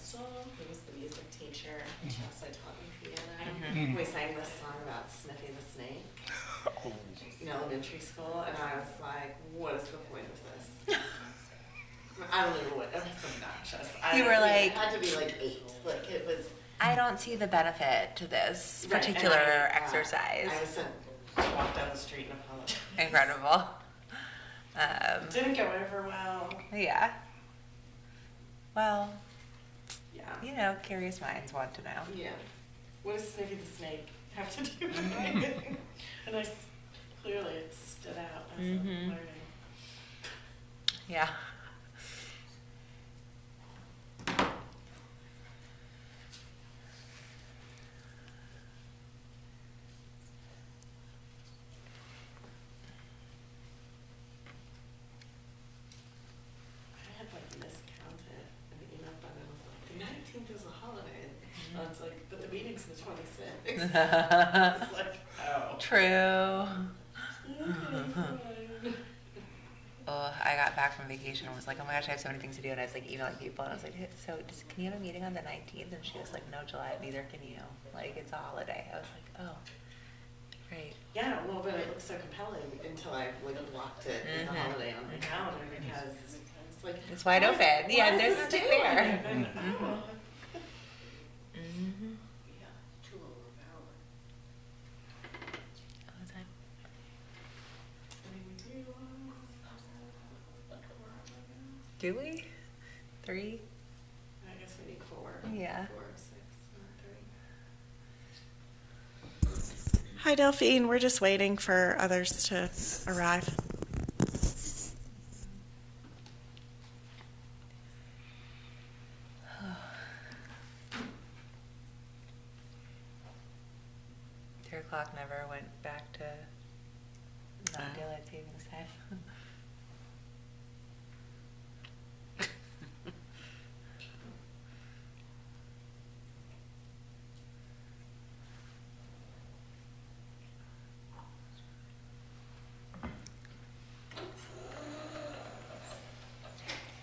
Crystal, who was the music teacher. She also taught me piano. We sang this song about Sniffy the Snake in elementary school, and I was like, what is the point of this? I don't know what, it was obnoxious. It had to be like 8. Like, it was. I don't see the benefit to this particular exercise. I was sent to walk down the street and apologize. Incredible. Didn't go over well. Yeah. Well, Yeah. Curious minds want to know. Yeah. What does Sniffy the Snake have to do with anything? And clearly it stood out as a learning. Yeah. I had miscounted an email, but I was like, the 19th is a holiday. And it's like, but the meeting's the 26th. It's like, oh. True. Okay, fine. Oh, I got back from vacation and was like, oh my gosh, I have so many things to do. And I was like emailing people and I was like, so can you have a meeting on the 19th? And she was like, no, July, neither can you. Like, it's a holiday. I was like, oh, great. Yeah, well, but it looked so compelling until I blocked it as a holiday on my calendar because it's like It's wide open. Yeah, there's a stick there. Oh. All the time. Do we? 3? I guess we need 4. Yeah. 4, 6, 3. Hi, Delphine. We're just waiting for others to arrive. O'clock never went back to non-daylight savings time.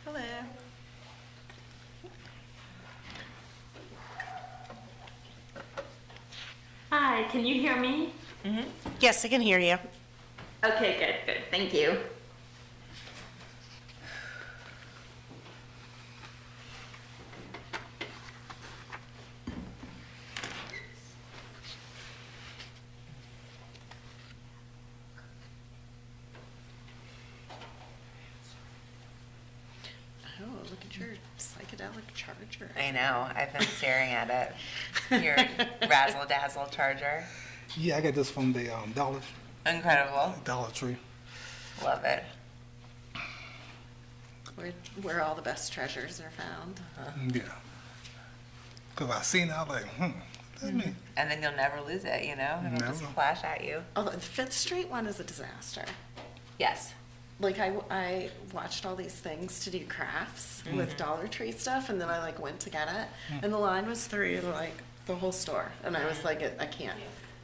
Hello. Hi, can you hear me? Mm-hmm. Yes, I can hear you. Okay, good, thank you. Oh, look at your psychedelic charger. I know. I've been staring at it. Your razzle dazzle charger. Yeah, I got this from the Incredible. Dollar Tree. Love it. Where all the best treasures are found. Yeah. Because I seen it, I was like, that's me. And then you'll never lose it, It'll just Never. flash at you. Oh, the Fifth Street one is a disaster. Yes. Like I watched all these things to do crafts with Dollar Tree stuff, and then I went to get it, and the line was through the whole store, and I was like, I can't,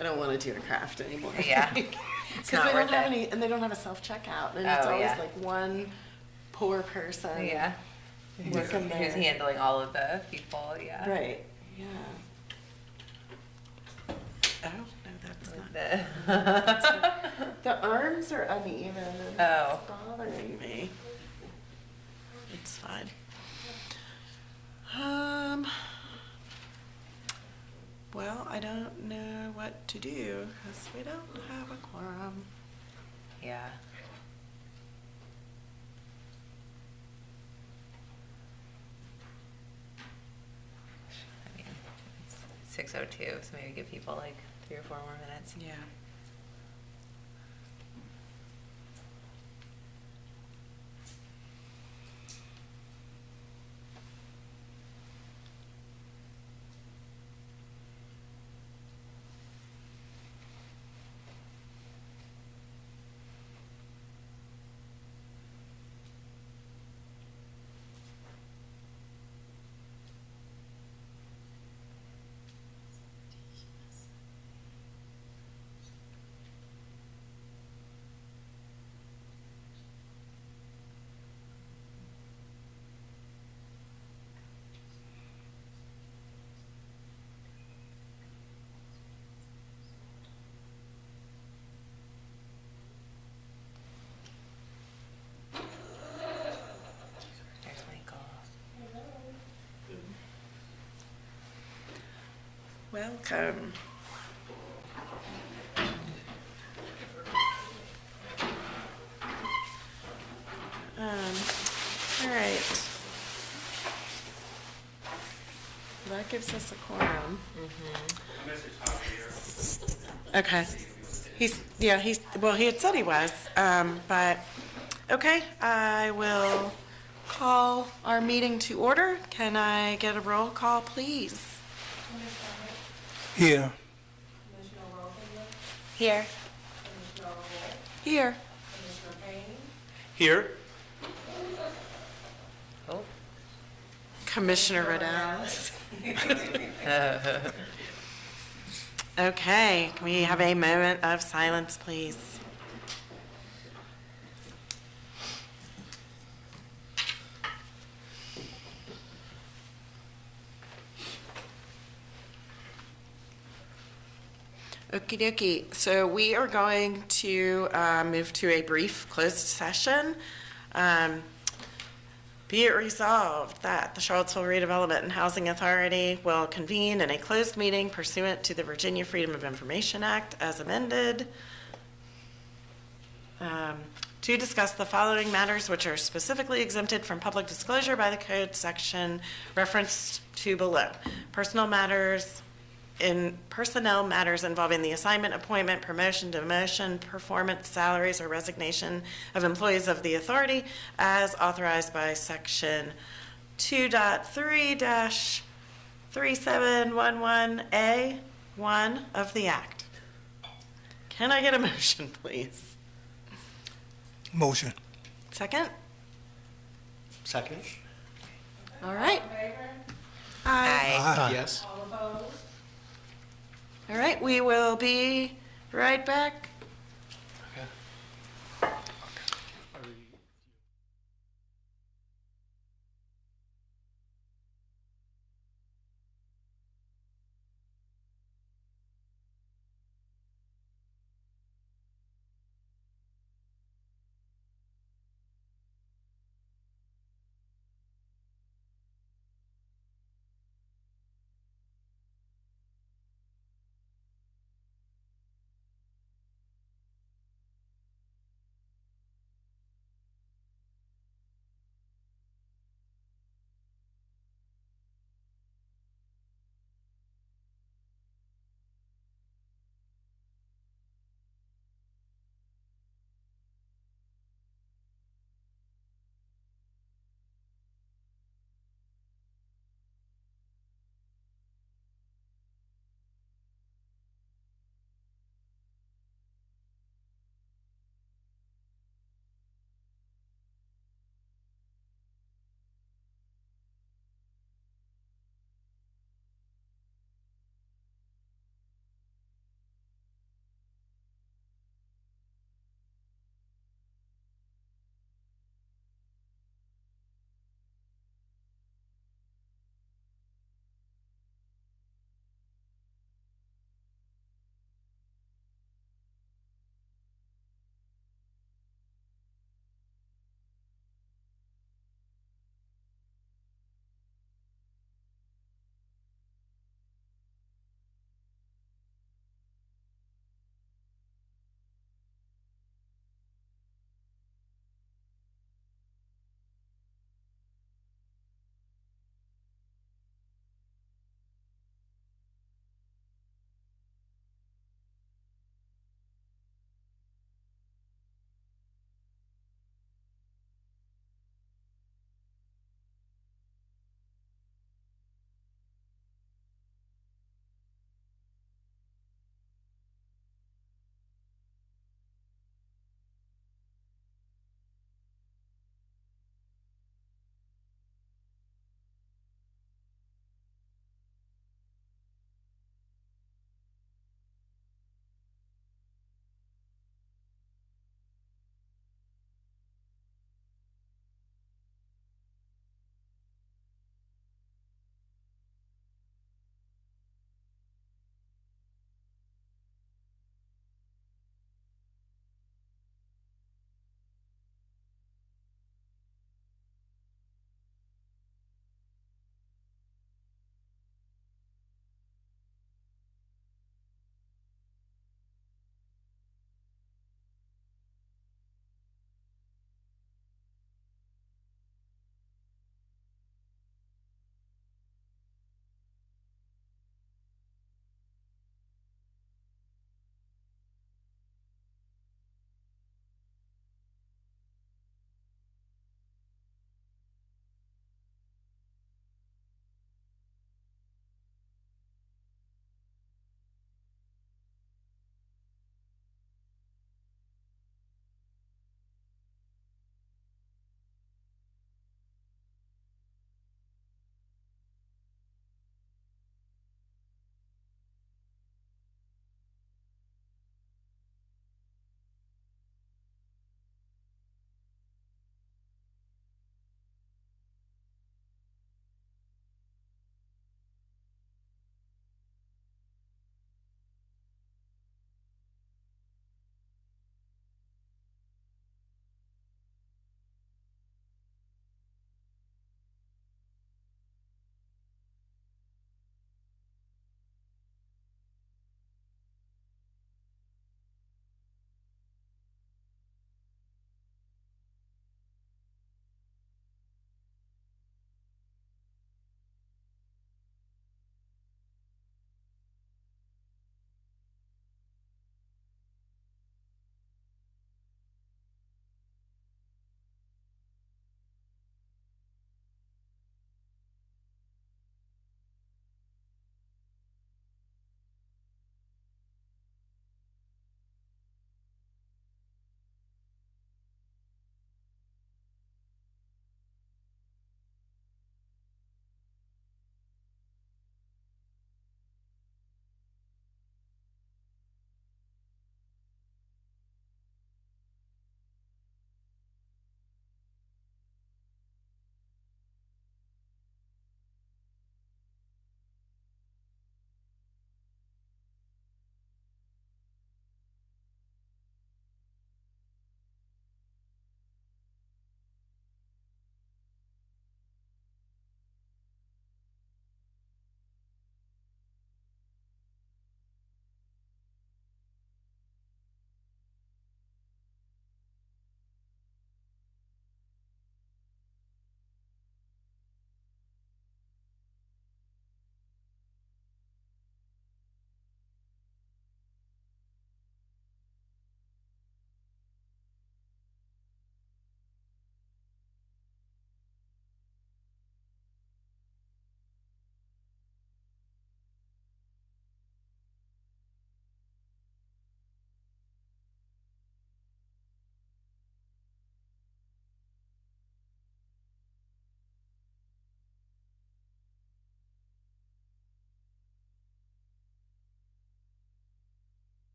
I don't want to do a craft anymore. Yeah. Because not they don't worth have it. any, and they don't have a self checkout, and it's Oh, always yeah. one poor person. Yeah. Working there. Who's handling all of the people, yeah. Right. Yeah. Oh no, that's not. The arms are uneven and Oh. it's bothering me. It's fine. Well, I don't know what to do because we don't have a quorum. Yeah. I mean, it's 6:02, so maybe give people 3 or 4 more minutes. Yeah. Welcome. All right. That gives us a quorum. Okay. Well, he had said he was, but, okay, I will call our meeting to order. Can I get a roll call, please? Here. Here. Here. Here. Oh. Commissioner Riddell. Okay, can we have a moment of silence, please? Okie dokie. So we are going to move to a brief closed session. Be it resolved that the Charlottesville Redevelopment and Housing Authority will convene in a closed meeting pursuant to the Virginia Freedom of Information Act as amended to discuss the following matters which are specifically exempted from public disclosure by the code section referenced to below. Personnel matters involving the assignment, appointment, promotion, demotion, performance, salaries, or resignation of employees of the authority as authorized by section 2.3-3711A1 of the Act. Can I get a motion, please? Motion. Second? Second. All right. Aye. Aye. Yes. All right, we will be right back.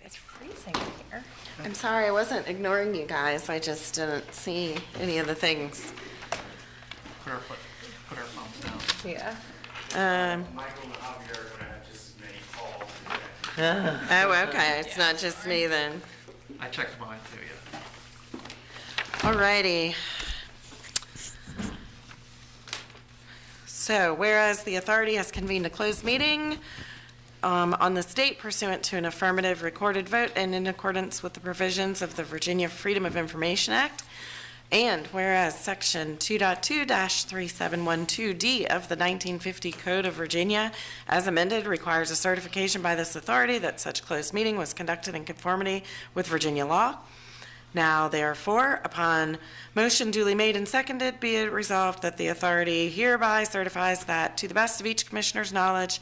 It's freezing in here. I'm sorry, I wasn't ignoring you guys. I just didn't see any of the things. Put our phones down. Yeah. Michael and Javier are gonna have just as many calls today. Oh, okay, it's not just me then. I checked mine too, yeah. Alrighty. So, whereas the authority has convened a closed meeting on the state pursuant to an affirmative recorded vote and in accordance with the provisions of the Virginia Freedom of Information Act, and whereas Section 2.2-3712D of the 1950 Code of Virginia, as amended, requires a certification by this authority that such closed meeting was conducted in conformity with Virginia law. Now, therefore, upon motion duly made and seconded, be it resolved that the authority hereby certifies that, to the best of each commissioner's knowledge,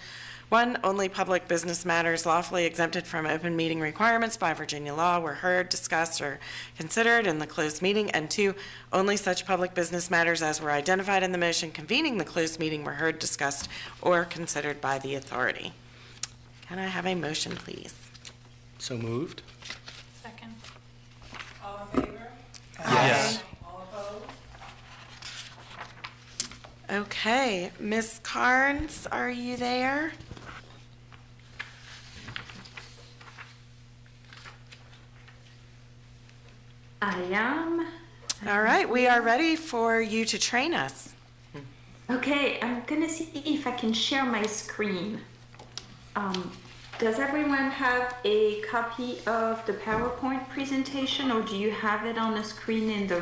1, only public business matters lawfully exempted from open meeting requirements by Virginia law were heard, discussed, or considered in the closed meeting, and 2, only such public business matters as were identified in the motion convening the closed meeting were heard, discussed, or considered by the authority. Can I have a motion, please? So moved? Second. All in favor? Yes. All opposed? Okay, Ms. Carnes, are you there? I am. All right, we are ready for you to train us. Okay, I'm gonna see if I can share my screen. Does everyone have a copy of the PowerPoint presentation, or do you have it on the screen in the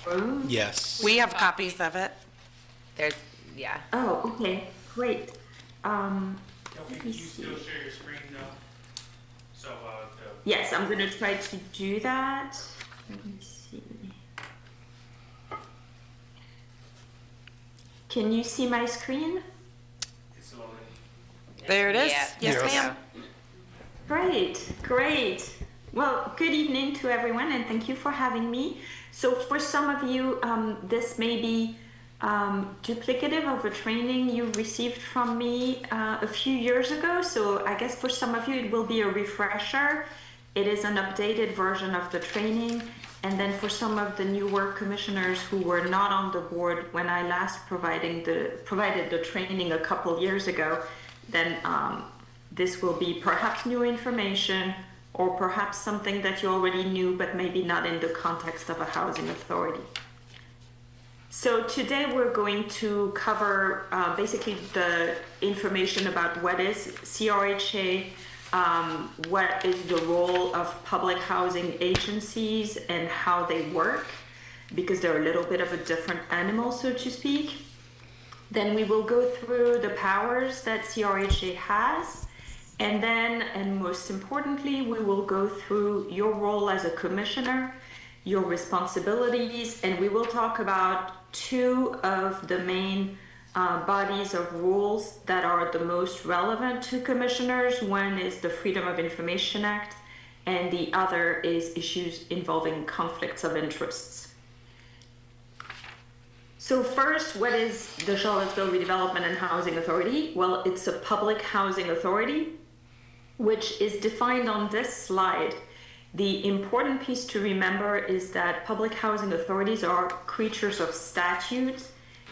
room? Yes. We have copies of it. There's, yeah. Oh, okay, great. Let Can me you see. still share your screen though? So, Yes, I'm gonna try to do that. Let me see. Can you see my screen? it's loading. There it is. Yeah. Yes, Yes. ma'am. Great, great. Well, good evening to everyone, and thank you for having me. So for some of you, this may be duplicative of a training you received from me a few years ago. So I guess for some of you, it will be a refresher. It is an updated version of the training. And then for some of the newer commissioners who were not on the board when I last provided the training a couple years ago, then this will be perhaps new information or perhaps something that you already knew but maybe not in the context of a housing authority. So today we're going to cover basically the information about what is CRHA, what is the role of public housing agencies and how they work, because they're a little bit of a different animal, so to speak. Then we will go through the powers that CRHA has, and then, and most importantly, we will go through your role as a commissioner, your responsibilities, and we will talk about 2 of the main bodies of rules that are the most relevant to commissioners. One is the Freedom of Information Act, and the other is issues involving conflicts of interests. So first, what is the Charlottesville Redevelopment and Housing Authority? Well, it's a public housing authority, which is defined on this slide. The important piece to remember is that public housing authorities are creatures of statute,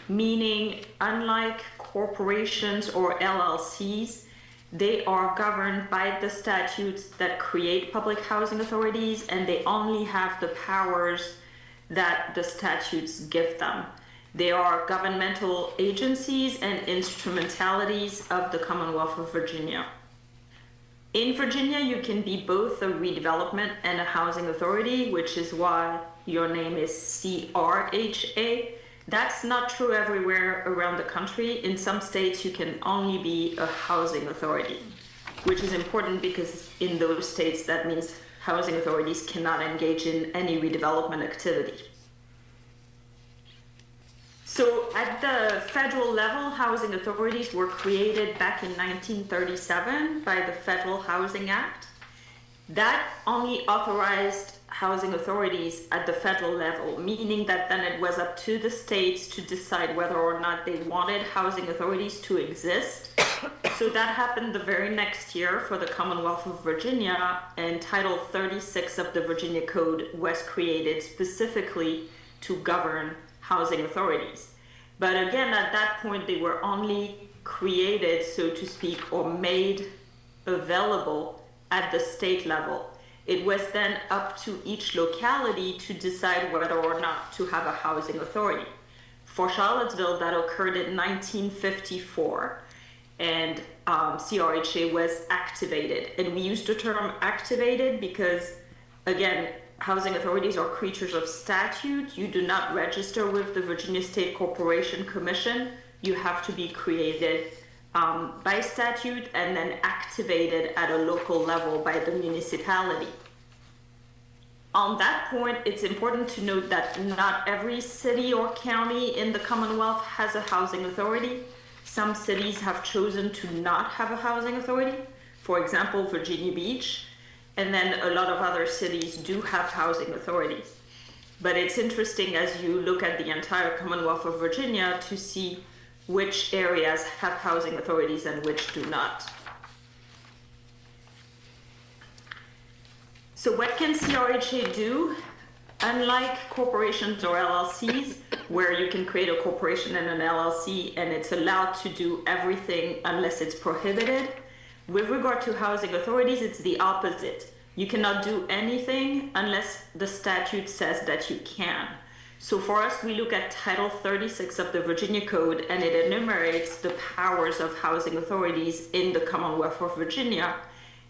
meaning unlike corporations or LLCs, they are governed by the statutes that create public housing authorities, and they only have the powers that the statutes give them. They are governmental agencies and instrumentalities of the Commonwealth of Virginia. In Virginia, you can be both a redevelopment and a housing authority, which is why your name is CRHA. That's not true everywhere around the country. In some states, you can only be a housing authority, which is important because in those states, that means housing authorities cannot engage in any redevelopment activity. So at the federal level, housing authorities were created back in 1937 by the Federal Housing Act. That only authorized housing authorities at the federal level, meaning that then it was up to the states to decide whether or not they wanted housing authorities to exist. So that happened the very next year for the Commonwealth of Virginia, and Title 36 of the Virginia Code was created specifically to govern housing authorities. But again, at that point, they were only created, so to speak, or made available at the state level. It was then up to each locality to decide whether or not to have a housing authority. For Charlottesville, that occurred in 1954, and CRHA was activated. And we use the term activated because, again, housing authorities are creatures of statute. You do not register with the Virginia State Corporation Commission. You have to be created by statute and then activated at a local level by the municipality. On that point, it's important to note that not every city or county in the Commonwealth has a housing authority. Some cities have chosen to not have a housing authority. For example, Virginia Beach. And then a lot of other cities do have housing authorities. But it's interesting as you look at the entire Commonwealth of Virginia to see which areas have housing authorities and which do not. So what can CRHA do? Unlike corporations or LLCs, where you can create a corporation and an LLC and it's allowed to do everything unless it's prohibited, with regard to housing authorities, it's the opposite. You cannot do anything unless the statute says that you can. So for us, we look at Title 36 of the Virginia Code, and it enumerates the powers of housing authorities in the Commonwealth of Virginia.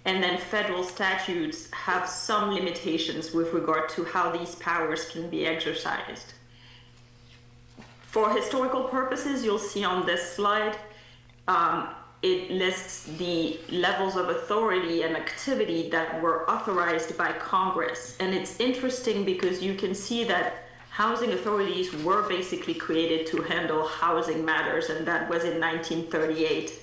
And then federal statutes have some limitations with regard to how these powers can be exercised. For historical purposes, you'll see on this slide, it lists the levels of authority and activity that were authorized by Congress. And it's interesting because you can see that housing authorities were basically created to handle housing matters, and that was in 1938.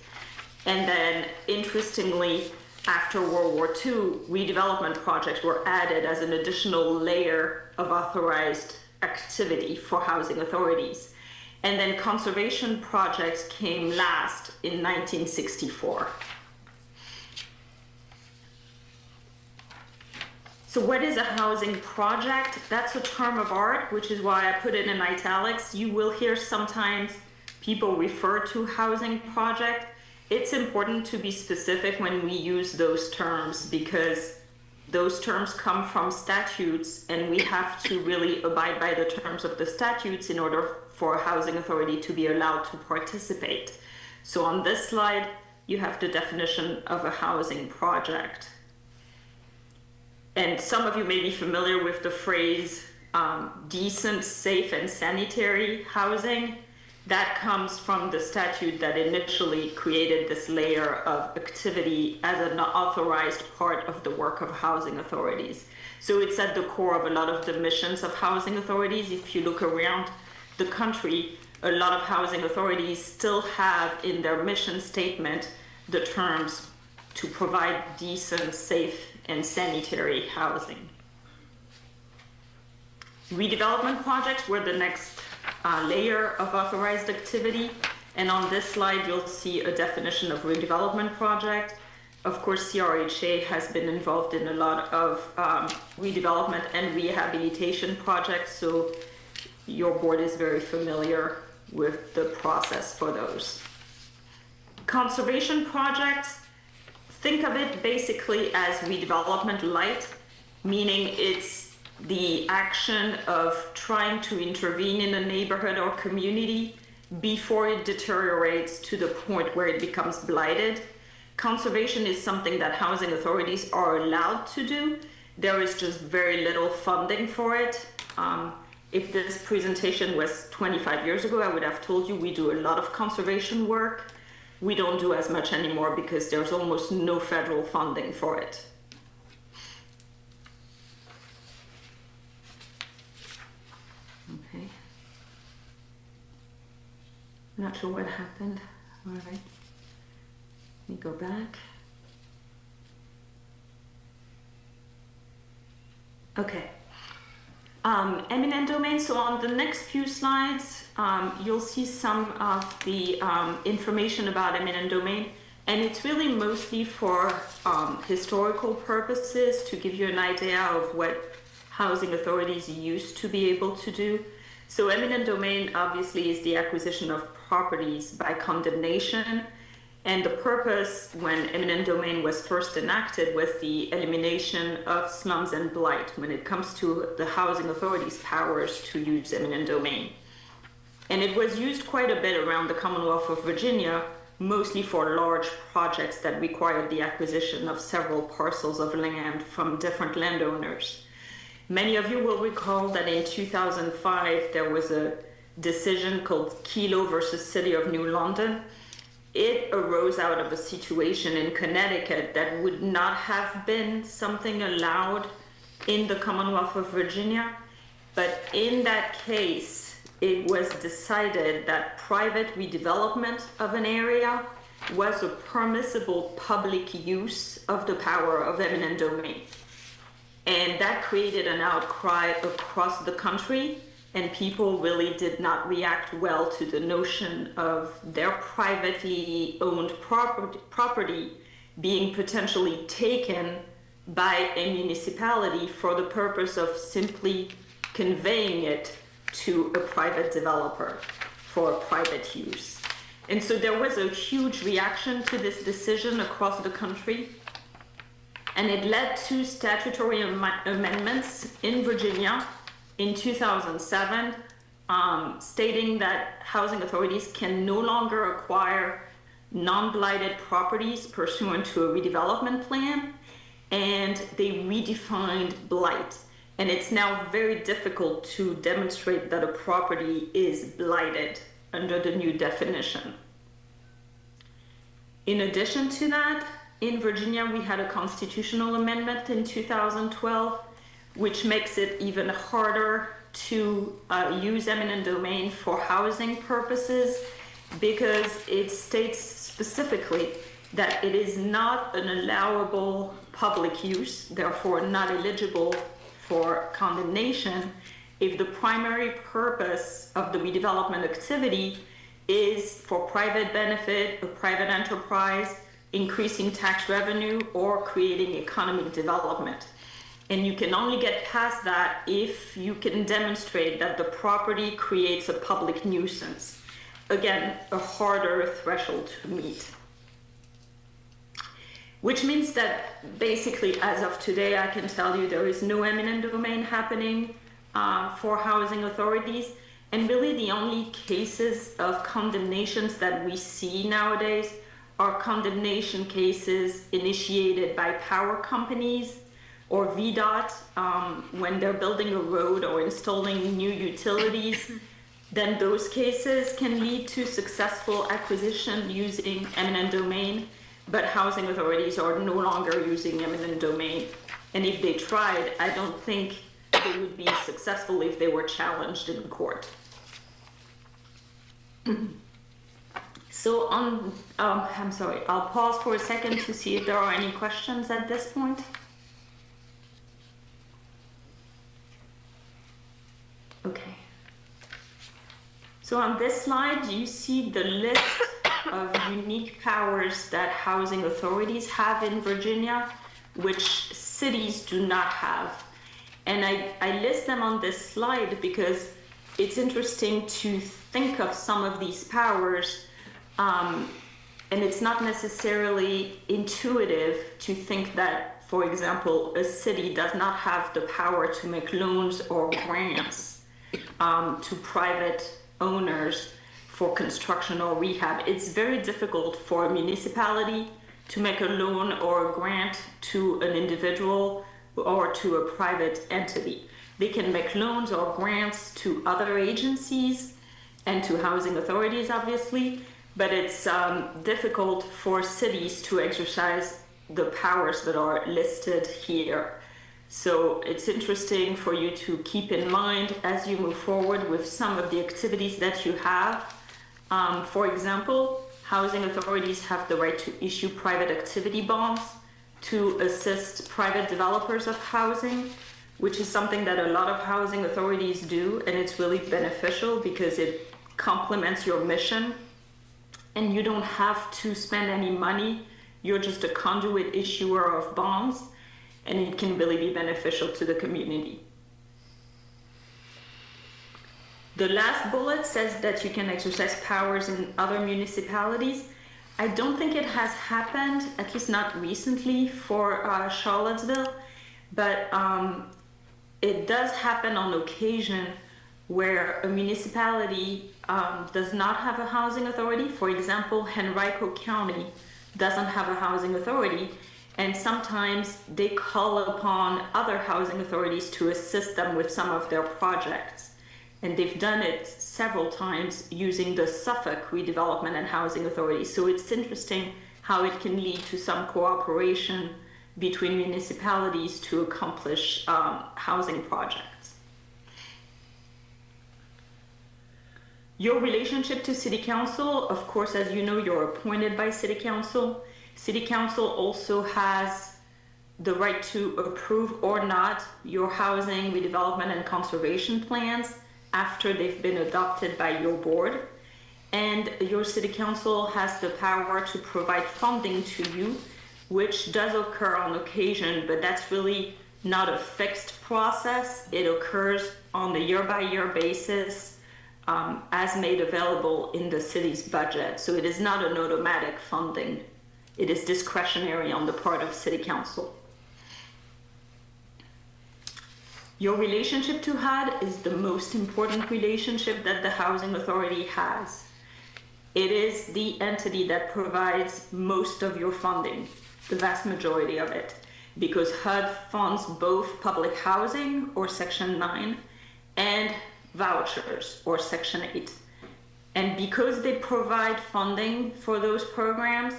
And then, interestingly, after World War II, redevelopment projects were added as an additional layer of authorized activity for housing authorities. And then conservation projects came last in 1964. So what is a housing project? That's a term of art, which is why I put it in italics. You will hear sometimes people refer to housing project. It's important to be specific when we use those terms because those terms come from statutes and we have to really abide by the terms of the statutes in order for a housing authority to be allowed to participate. So on this slide, you have the definition of a housing project. And some of you may be familiar with the phrase decent, safe, and sanitary housing. That comes from the statute that initially created this layer of activity as an authorized part of the work of housing authorities. So it's at the core of a lot of the missions of housing authorities. If you look around the country, a lot of housing authorities still have in their mission statement the terms to provide decent, safe, and sanitary housing. Redevelopment projects were the next layer of authorized activity, and on this slide you'll see a definition of redevelopment project. Of course, CRHA has been involved in a lot of redevelopment and rehabilitation projects, so your board is very familiar with the process for those. Conservation projects, think of it basically as redevelopment light, meaning it's the action of trying to intervene in a neighborhood or community before it deteriorates to the point where it becomes blighted. Conservation is something that housing authorities are allowed to do. There is just very little funding for it. If this presentation was 25 years ago, I would have told you we do a lot of conservation work. We don't do as much anymore because there's almost no federal funding for it. Okay. Not sure what happened. All right. Let me go back. Okay. Eminent domain. So on the next few slides, you'll see some of the information about eminent domain, and it's really mostly for historical purposes to give you an idea of what housing authorities used to be able to do. So eminent domain obviously is the acquisition of properties by condemnation. And the purpose when eminent domain was first enacted was the elimination of slums and blight when it comes to the housing authorities' powers to use eminent domain. And it was used quite a bit around the Commonwealth of Virginia, mostly for large projects that required the acquisition of several parcels of land from different landowners. Many of you will recall that in 2005, there was a decision called Kelo versus City of New London. It arose out of a situation in Connecticut that would not have been something allowed in the Commonwealth of Virginia. But in that case, it was decided that private redevelopment of an area was a permissible public use of the power of eminent domain. And that created an outcry across the country, and people really did not react well to the notion of their privately owned property being potentially taken by a municipality for the purpose of simply conveying it to a private developer for private use. And so there was a huge reaction to this decision across the country, and it led to statutory amendments in Virginia in 2007, stating that housing authorities can no longer acquire non-blighted properties pursuant to a redevelopment plan, and they redefined blight. And it's now very difficult to demonstrate that a property is blighted under the new definition. In addition to that, in Virginia, we had a constitutional amendment in 2012, which makes it even harder to use eminent domain for housing purposes, because it states specifically that it is not an allowable public use, therefore not eligible for condemnation, if the primary purpose of the redevelopment activity is for private benefit, a private enterprise, increasing tax revenue, or creating economic development. And you can only get past that if you can demonstrate that the property creates a public nuisance. Again, a harder threshold to meet. Which means that basically, as of today, I can tell you there is no eminent domain happening for housing authorities. And really the only cases of condemnations that we see nowadays are condemnation cases initiated by power companies or VDOT when they're building a road or installing new utilities. Then those cases can lead to successful acquisition using eminent domain, but housing authorities are no longer using eminent domain. And if they tried, I don't think they would be successful if they were challenged in court. So I'm sorry, I'll pause for a second to see if there are any questions at this point. Okay. So on this slide, you see the list of unique powers that housing authorities have in Virginia, which cities do not have. And I list them on this slide because it's interesting to think of some of these powers, and it's not necessarily intuitive to think that, for example, a city does not have the power to make loans or grants to private owners for construction or rehab. It's very difficult for a municipality to make a loan or a grant to an individual or to a private entity. They can make loans or grants to other agencies and to housing authorities, obviously, but it's difficult for cities to exercise the powers that are listed here. So it's interesting for you to keep in mind as you move forward with some of the activities that you have. For example, housing authorities have the right to issue private activity bonds to assist private developers of housing. which is something that a lot of housing authorities do, and it's really beneficial because it complements your mission, and you don't have to spend any money. You're just a conduit issuer of bonds, and it can really be beneficial to the community. The last bullet says that you can exercise powers in other municipalities. I don't think it has happened, at least not recently, for Charlottesville, but it does happen on occasion where a municipality does not have a housing authority. For example, Henrico County doesn't have a housing authority, and sometimes they call upon other housing authorities to assist them with some of their projects. And they've done it several times using the Suffolk Redevelopment and Housing Authority. So it's interesting how it can lead to some cooperation between municipalities to accomplish housing projects. Your relationship to City Council, of course, as you know, you're appointed by City Council. City Council also has the right to approve or not your housing, redevelopment, and conservation plans after they've been adopted by your board. And your City Council has the power to provide funding to you, which does occur on occasion, but that's really not a fixed process. It occurs on a year-by-year basis as made available in the city's budget. So it is not an automatic funding. It is discretionary on the part of City Council. Your relationship to HUD is the most important relationship that the Housing Authority has. It is the entity that provides most of your funding, the vast majority of it, because HUD funds both public housing, or Section 9, and vouchers, or Section 8. And because they provide funding for those programs,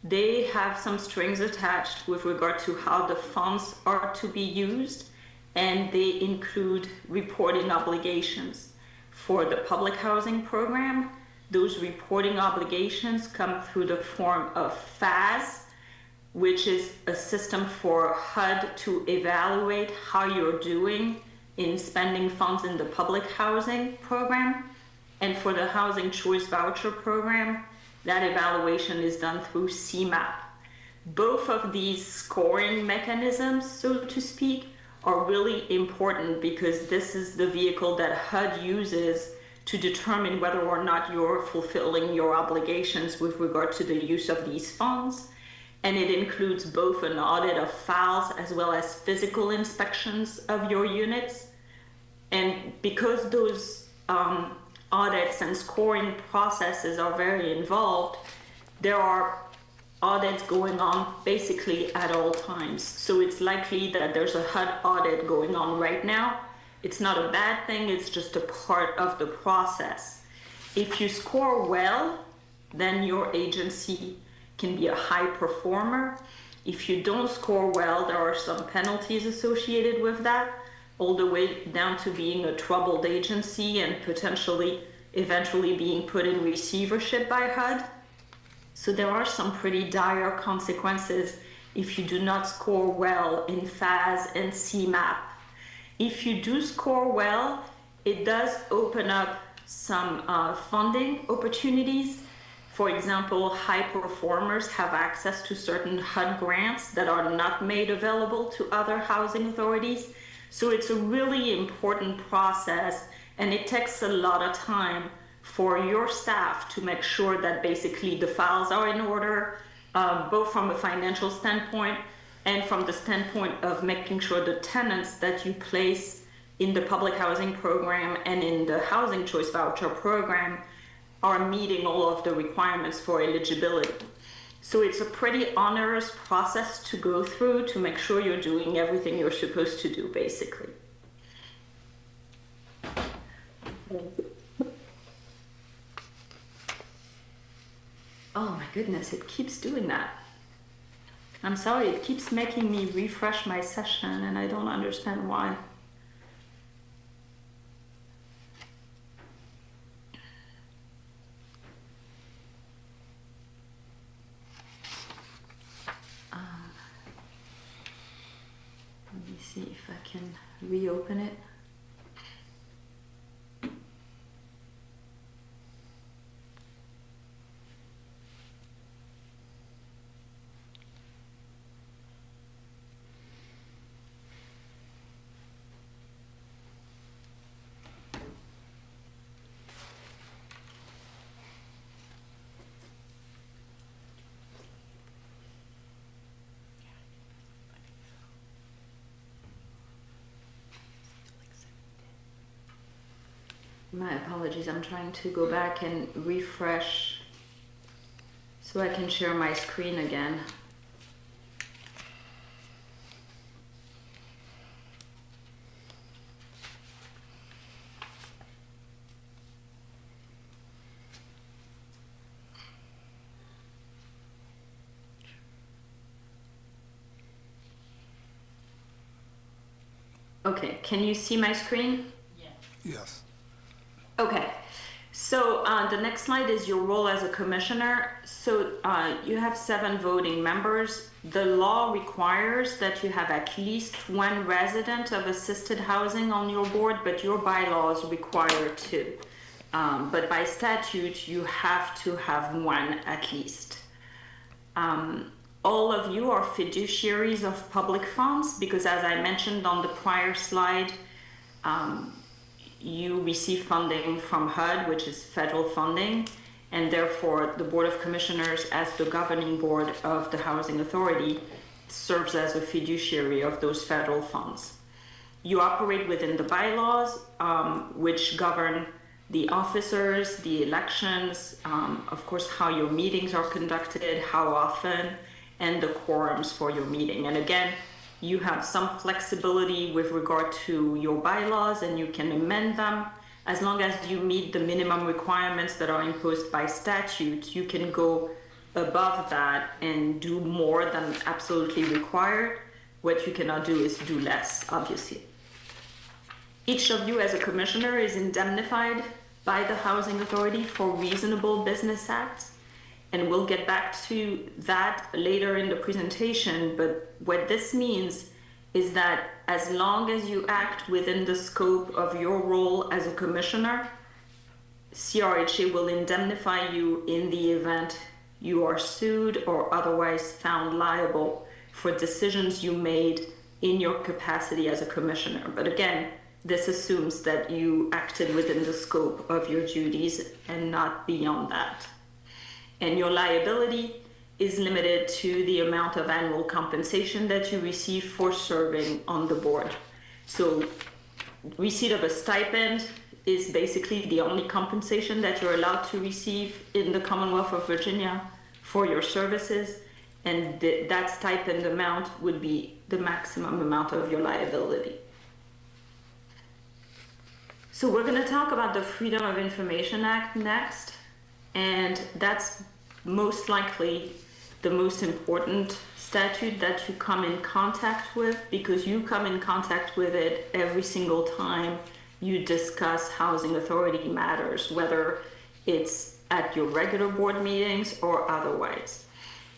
they have some strings attached with regard to how the funds are to be used, and they include reporting obligations. For the public housing program, those reporting obligations come through the form of FAS, which is a system for HUD to evaluate how you're doing in spending funds in the public housing program. And for the housing choice voucher program, that evaluation is done through CMAP. Both of these scoring mechanisms, so to speak, are really important because this is the vehicle that HUD uses to determine whether or not you're fulfilling your obligations with regard to the use of these funds. And it includes both an audit of files as well as physical inspections of your units. And because those audits and scoring processes are very involved, there are audits going on basically at all times. So it's likely that there's a HUD audit going on right now. It's not a bad thing, it's just a part of the process. If you score well, then your agency can be a high performer. If you don't score well, there are some penalties associated with that, all the way down to being a troubled agency and potentially eventually being put in receivership by HUD. So there are some pretty dire consequences if you do not score well in FAS and CMAP. If you do score well, it does open up some funding opportunities. For example, high performers have access to certain HUD grants that are not made available to other housing authorities. So it's a really important process, and it takes a lot of time for your staff to make sure that basically the files are in order, both from a financial standpoint and from the standpoint of making sure the tenants that you place in the public housing program and in the housing choice voucher program are meeting all of the requirements for eligibility. So it's a pretty onerous process to go through to make sure you're doing everything you're supposed to do, basically. Oh my goodness, it keeps doing that. I'm sorry, it keeps making me refresh my session and I don't understand why. Let me see if I can reopen it. My apologies, I'm trying to go back and refresh so I can share my screen again. Okay, can you see my screen? Yes. Okay, so the next slide is your role as a commissioner. So you have 7 voting members. The law requires that you have at least 1 resident of assisted housing on your board, but your bylaws require 2. But by statute, you have to have 1 at least. All of you are fiduciaries of public funds because, as I mentioned on the prior slide, you receive funding from HUD, which is federal funding, and therefore the Board of Commissioners, as the governing board of the Housing Authority, serves as a fiduciary of those federal funds. You operate within the bylaws, which govern the officers, the elections, of course, how your meetings are conducted, how often, and the quorums for your meeting. And again, you have some flexibility with regard to your bylaws and you can amend them. As long as you meet the minimum requirements that are imposed by statute, you can go above that and do more than absolutely required. What you cannot do is do less, obviously. Each of you as a commissioner is indemnified by the Housing Authority for reasonable business acts. And we'll get back to that later in the presentation, but what this means is that as long as you act within the scope of your role as a commissioner, CRHA will indemnify you in the event you are sued or otherwise found liable for decisions you made in your capacity as a commissioner. But again, this assumes that you acted within the scope of your duties and not beyond that. And your liability is limited to the amount of annual compensation that you receive for serving on the board. So receipt of a stipend is basically the only compensation that you're allowed to receive in the Commonwealth of Virginia for your services, and that stipend amount would be the maximum amount of your liability. So we're going to talk about the Freedom of Information Act next, and that's most likely the most important statute that you come in contact with, because you come in contact with it every single time you discuss housing authority matters, whether it's at your regular board meetings or otherwise.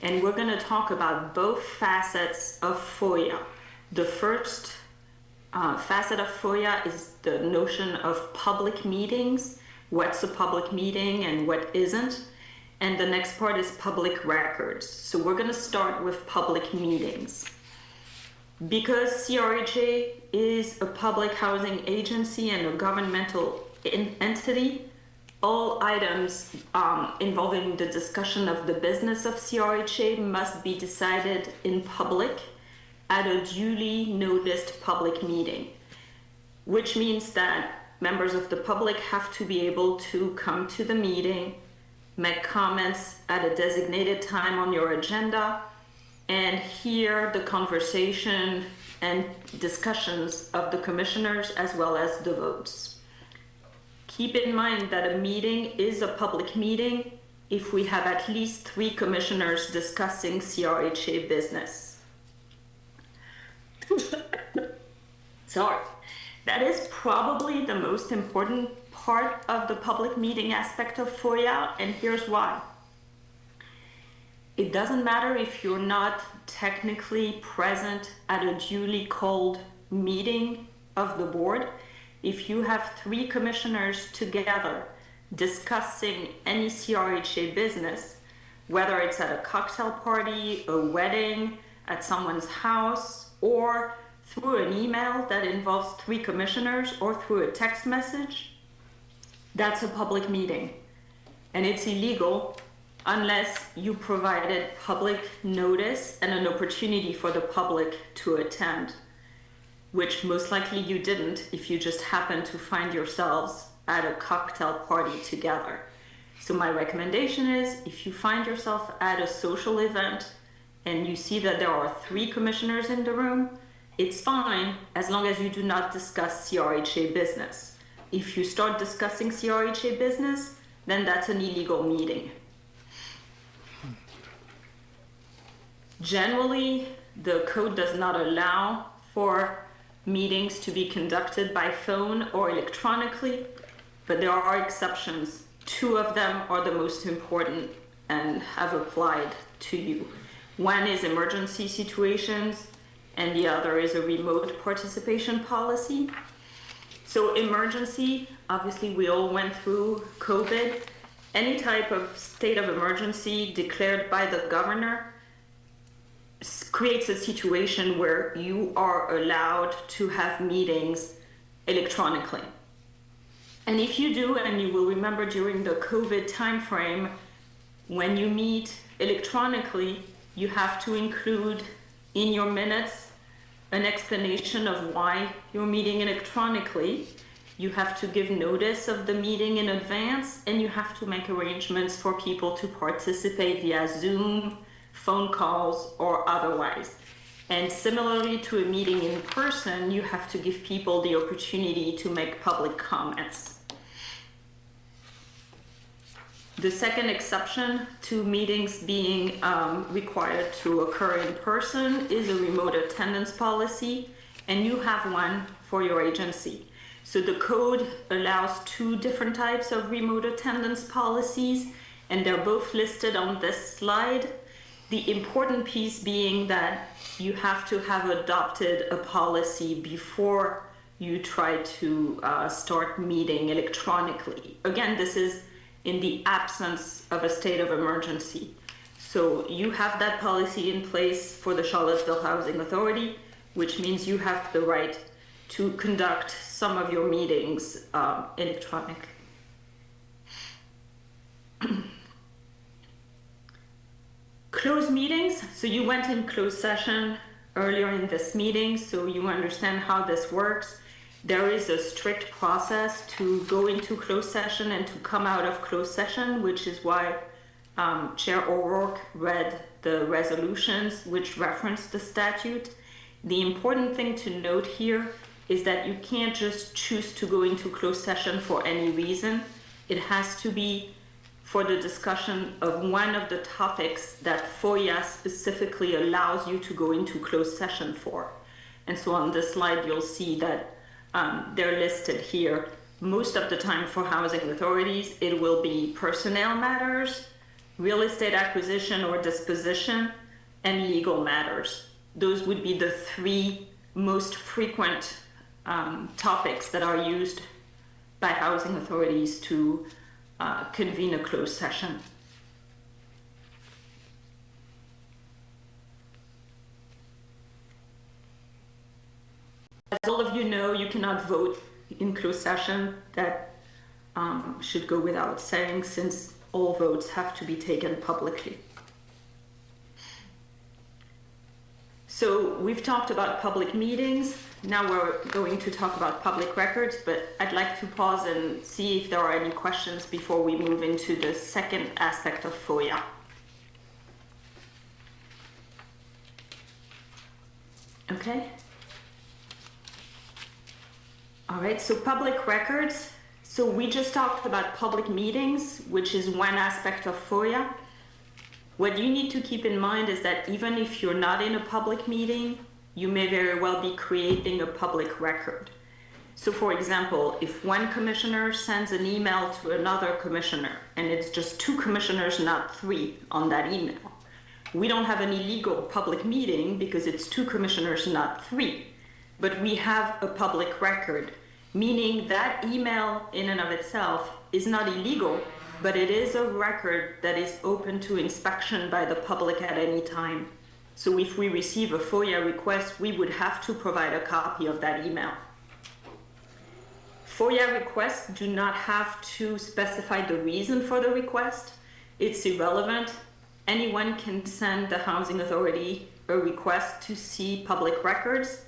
And we're going to talk about both facets of FOIA. The first facet of FOIA is the notion of public meetings, what's a public meeting and what isn't. And the next part is public records. So we're going to start with public meetings. Because CRHA is a public housing agency and a governmental entity, all items involving the discussion of the business of CRHA must be decided in public at a duly noticed public meeting, which means that members of the public have to be able to come to the meeting, make comments at a designated time on your agenda, and hear the conversation and discussions of the commissioners as well as the votes. Keep in mind that a meeting is a public meeting if we have at least 3 commissioners discussing CRHA business. Sorry. That is probably the most important part of the public meeting aspect of FOIA, and here's why. It doesn't matter if you're not technically present at a duly called meeting of the board, if you have 3 commissioners together discussing any CRHA business, whether it's at a cocktail party, a wedding, at someone's house, or through an email that involves 3 commissioners, or through a text message, that's a public meeting. And it's illegal unless you provided public notice and an opportunity for the public to attend, which most likely you didn't if you just happened to find yourselves at a cocktail party together. So my recommendation is, if you find yourself at a social event and you see that there are 3 commissioners in the room, it's fine as long as you do not discuss CRHA business. If you start discussing CRHA business, then that's an illegal meeting. Generally, the code does not allow for meetings to be conducted by phone or electronically, but there are exceptions. 2 of them are the most important and have applied to you. One is emergency situations, and the other is a remote participation policy. So emergency, obviously we all went through COVID. Any type of state of emergency declared by the governor creates a situation where you are allowed to have meetings electronically. And if you do, and you will remember during the COVID timeframe, when you meet electronically, you have to include in your minutes an explanation of why you're meeting electronically. You have to give notice of the meeting in advance, and you have to make arrangements for people to participate via Zoom, phone calls, or otherwise. And similarly to a meeting in person, you have to give people the opportunity to make public comments. The second exception to meetings being required to occur in person is a remote attendance policy, and you have one for your agency. So the code allows 2 different types of remote attendance policies, and they're both listed on this slide. The important piece being that you have to have adopted a policy before you try to start meeting electronically. Again, this is in the absence of a state of emergency. So you have that policy in place for the Charlottesville Housing Authority, which means you have the right to conduct some of your meetings electronically. Closed meetings, so you went in closed session earlier in this meeting, so you understand how this works. There is a strict process to go into closed session and to come out of closed session, which is why Chair O'Rourke read the resolutions which reference the statute. The important thing to note here is that you can't just choose to go into closed session for any reason. It has to be for the discussion of one of the topics that FOIA specifically allows you to go into closed session for. And so on this slide, you'll see that they're listed here. Most of the time for housing authorities, it will be personnel matters, real estate acquisition or disposition, and legal matters. Those would be the 3 most frequent topics that are used by housing authorities to convene a closed session. As all of you know, you cannot vote in closed session. That should go without saying, since all votes have to be taken publicly. So we've talked about public meetings. Now we're going to talk about public records, but I'd like to pause and see if there are any questions before we move into the second aspect of FOIA. Okay. All right, so public records. So we just talked about public meetings, which is one aspect of FOIA. What you need to keep in mind is that even if you're not in a public meeting, you may very well be creating a public record. So for example, if one commissioner sends an email to another commissioner, and it's just 2 commissioners, not 3 on that email, we don't have an illegal public meeting because it's 2 commissioners, not 3. but we have a public record, meaning that email in and of itself is not illegal, but it is a record that is open to inspection by the public at any time. So if we receive a FOIA request, we would have to provide a copy of that email. FOIA requests do not have to specify the reason for the request. It's irrelevant. Anyone can send the housing authority a request to see public records.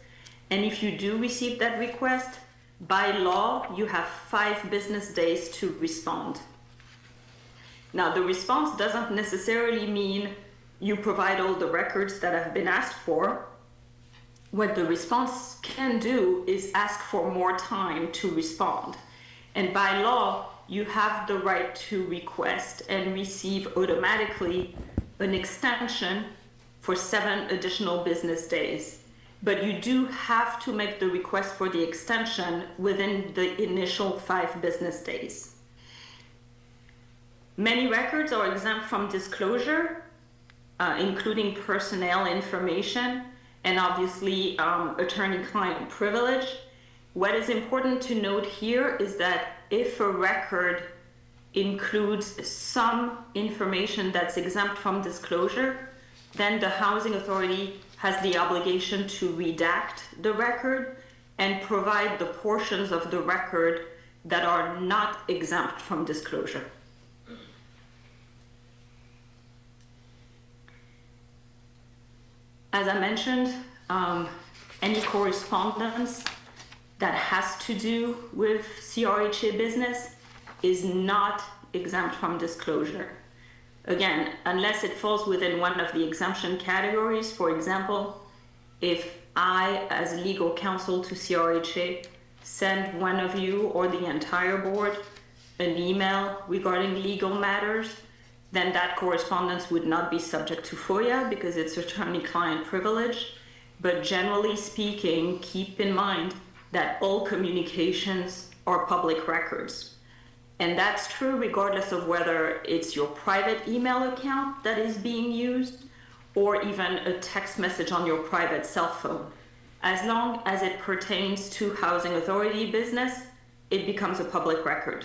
And if you do receive that request, by law, you have 5 business days to respond. Now, the response doesn't necessarily mean you provide all the records that have been asked for. What the response can do is ask for more time to respond. And by law, you have the right to request and receive automatically an extension for 7 additional business days. But you do have to make the request for the extension within the initial 5 business days. Many records are exempt from disclosure, including personnel information and obviously attorney-client privilege. What is important to note here is that if a record includes some information that's exempt from disclosure, then the housing authority has the obligation to redact the record and provide the portions of the record that are not exempt from disclosure. As I mentioned, any correspondence that has to do with CRHA business is not exempt from disclosure. Again, unless it falls within one of the exemption categories. For example, if I, as legal counsel to CRHA, send one of you or the entire board an email regarding legal matters, then that correspondence would not be subject to FOIA because it's attorney-client privilege. But generally speaking, keep in mind that all communications are public records. And that's true regardless of whether it's your private email account that is being used or even a text message on your private cell phone. As long as it pertains to housing authority business, it becomes a public record.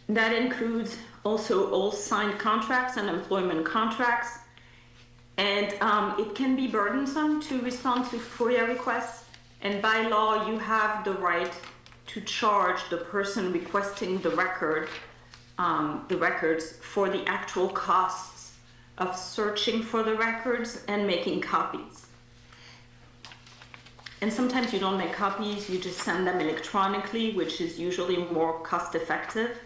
That includes also all signed contracts and employment contracts. And it can be burdensome to respond to FOIA requests. And by law, you have the right to charge the person requesting the records for the actual costs of searching for the records and making copies. And sometimes you don't make copies, you just send them electronically, which is usually more cost effective,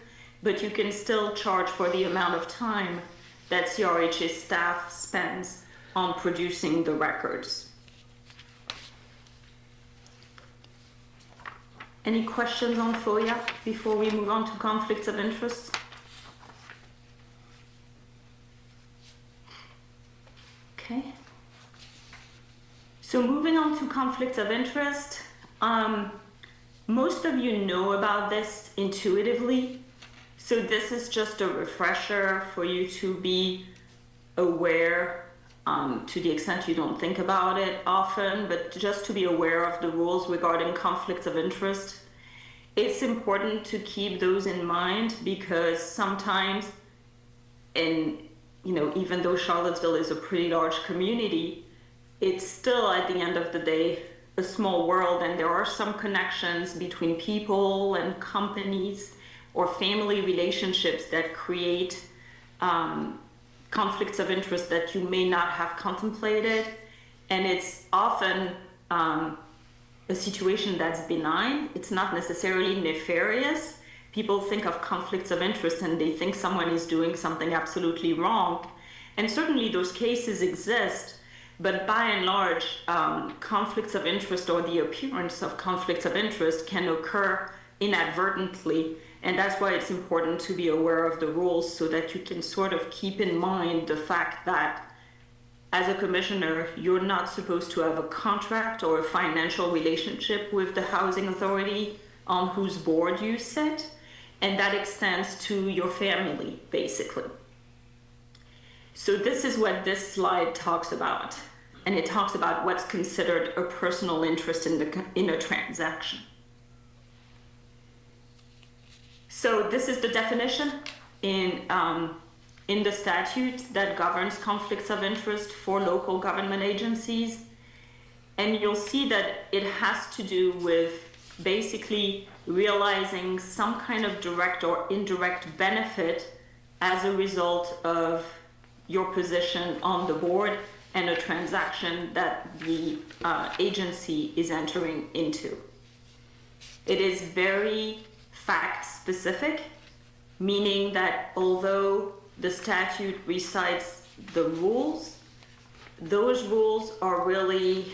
but you can still charge for the amount of time that CRHA staff spends on producing the records. Any questions on FOIA before we move on to conflicts of interest? Okay. So moving on to conflicts of interest, most of you know about this intuitively. So this is just a refresher for you to be aware, to the extent you don't think about it often, but just to be aware of the rules regarding conflicts of interest. It's important to keep those in mind because sometimes, even though Charlottesville is a pretty large community, it's still at the end of the day a small world, and there are some connections between people and companies or family relationships that create conflicts of interest that you may not have contemplated. And it's often a situation that's benign. It's not necessarily nefarious. People think of conflicts of interest and they think someone is doing something absolutely wrong. And certainly those cases exist, but by and large, conflicts of interest or the appearance of conflicts of interest can occur inadvertently. And that's why it's important to be aware of the rules so that you can sort of keep in mind the fact that as a commissioner, you're not supposed to have a contract or a financial relationship with the housing authority on whose board you sit, and that extends to your family, basically. So this is what this slide talks about. and it talks about what's considered a personal interest in a transaction. So this is the definition in the statute that governs conflicts of interest for local government agencies. And you'll see that it has to do with basically realizing some kind of direct or indirect benefit as a result of your position on the board and a transaction that the agency is entering into. It is very fact specific, meaning that although the statute recites the rules, those rules are really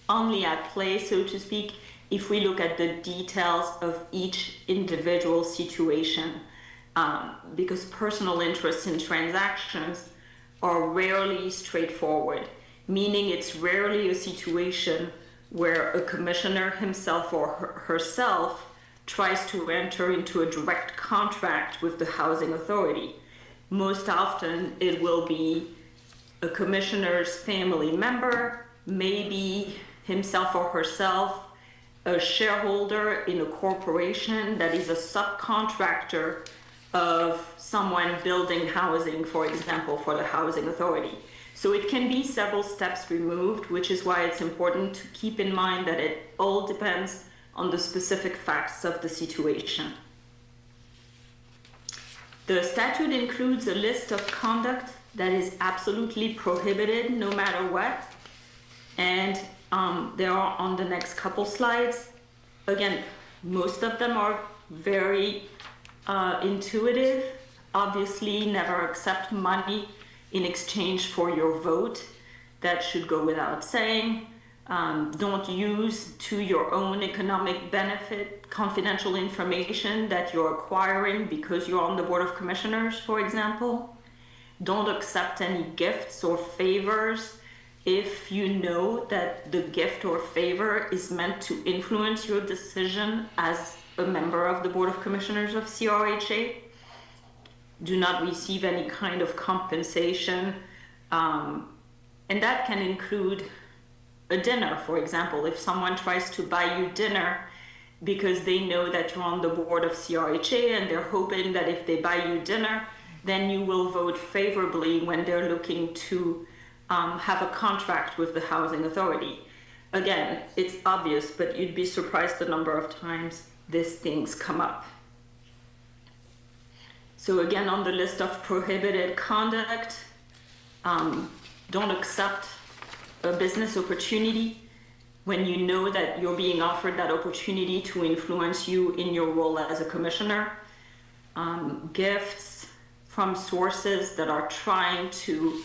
only at play, so to speak, if we look at the details of each individual situation, because personal interests in transactions are rarely straightforward, meaning it's rarely a situation where a commissioner himself or herself tries to enter into a direct contract with the housing authority. Most often it will be a commissioner's family member, maybe himself or herself, a shareholder in a corporation that is a subcontractor of someone building housing, for example, for the housing authority. So it can be several steps removed, which is why it's important to keep in mind that it all depends on the specific facts of the situation. The statute includes a list of conduct that is absolutely prohibited no matter what, and they are on the next couple slides. Again, most of them are very intuitive. Obviously, never accept money in exchange for your vote. That should go without saying. Don't use to your own economic benefit confidential information that you're acquiring because you're on the Board of Commissioners, for example. Don't accept any gifts or favors if you know that the gift or favor is meant to influence your decision as a member of the Board of Commissioners of CRHA. Do not receive any kind of compensation, and that can include a dinner, for example. If someone tries to buy you dinner because they know that you're on the board of CRHA and they're hoping that if they buy you dinner, then you will vote favorably when they're looking to have a contract with the housing authority. Again, it's obvious, but you'd be surprised the number of times these things come up. So again, on the list of prohibited conduct, don't accept a business opportunity when you know that you're being offered that opportunity to influence you in your role as a commissioner. Gifts from sources that are trying to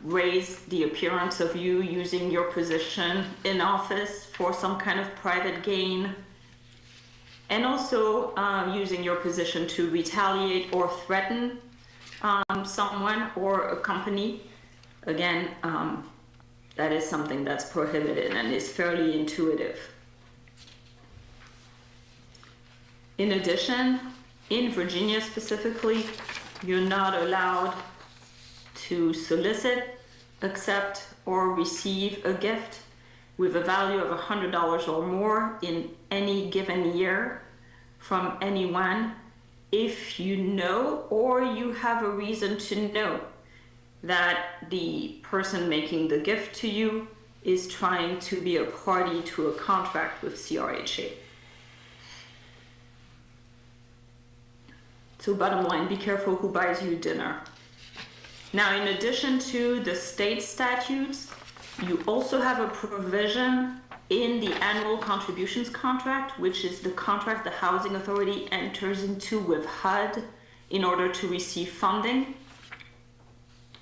raise the appearance of you using your position in office for some kind of private gain. And also using your position to retaliate or threaten someone or a company. Again, that is something that's prohibited and is fairly intuitive. In addition, in Virginia specifically, you're not allowed to solicit, accept, or receive a gift with a value of $100 or more in any given year from anyone if you know or you have a reason to know that the person making the gift to you is trying to be a party to a contract with CRHA. So bottom line, be careful who buys you dinner. Now, in addition to the state statutes, you also have a provision in the annual contributions contract, which is the contract the housing authority enters into with HUD in order to receive funding.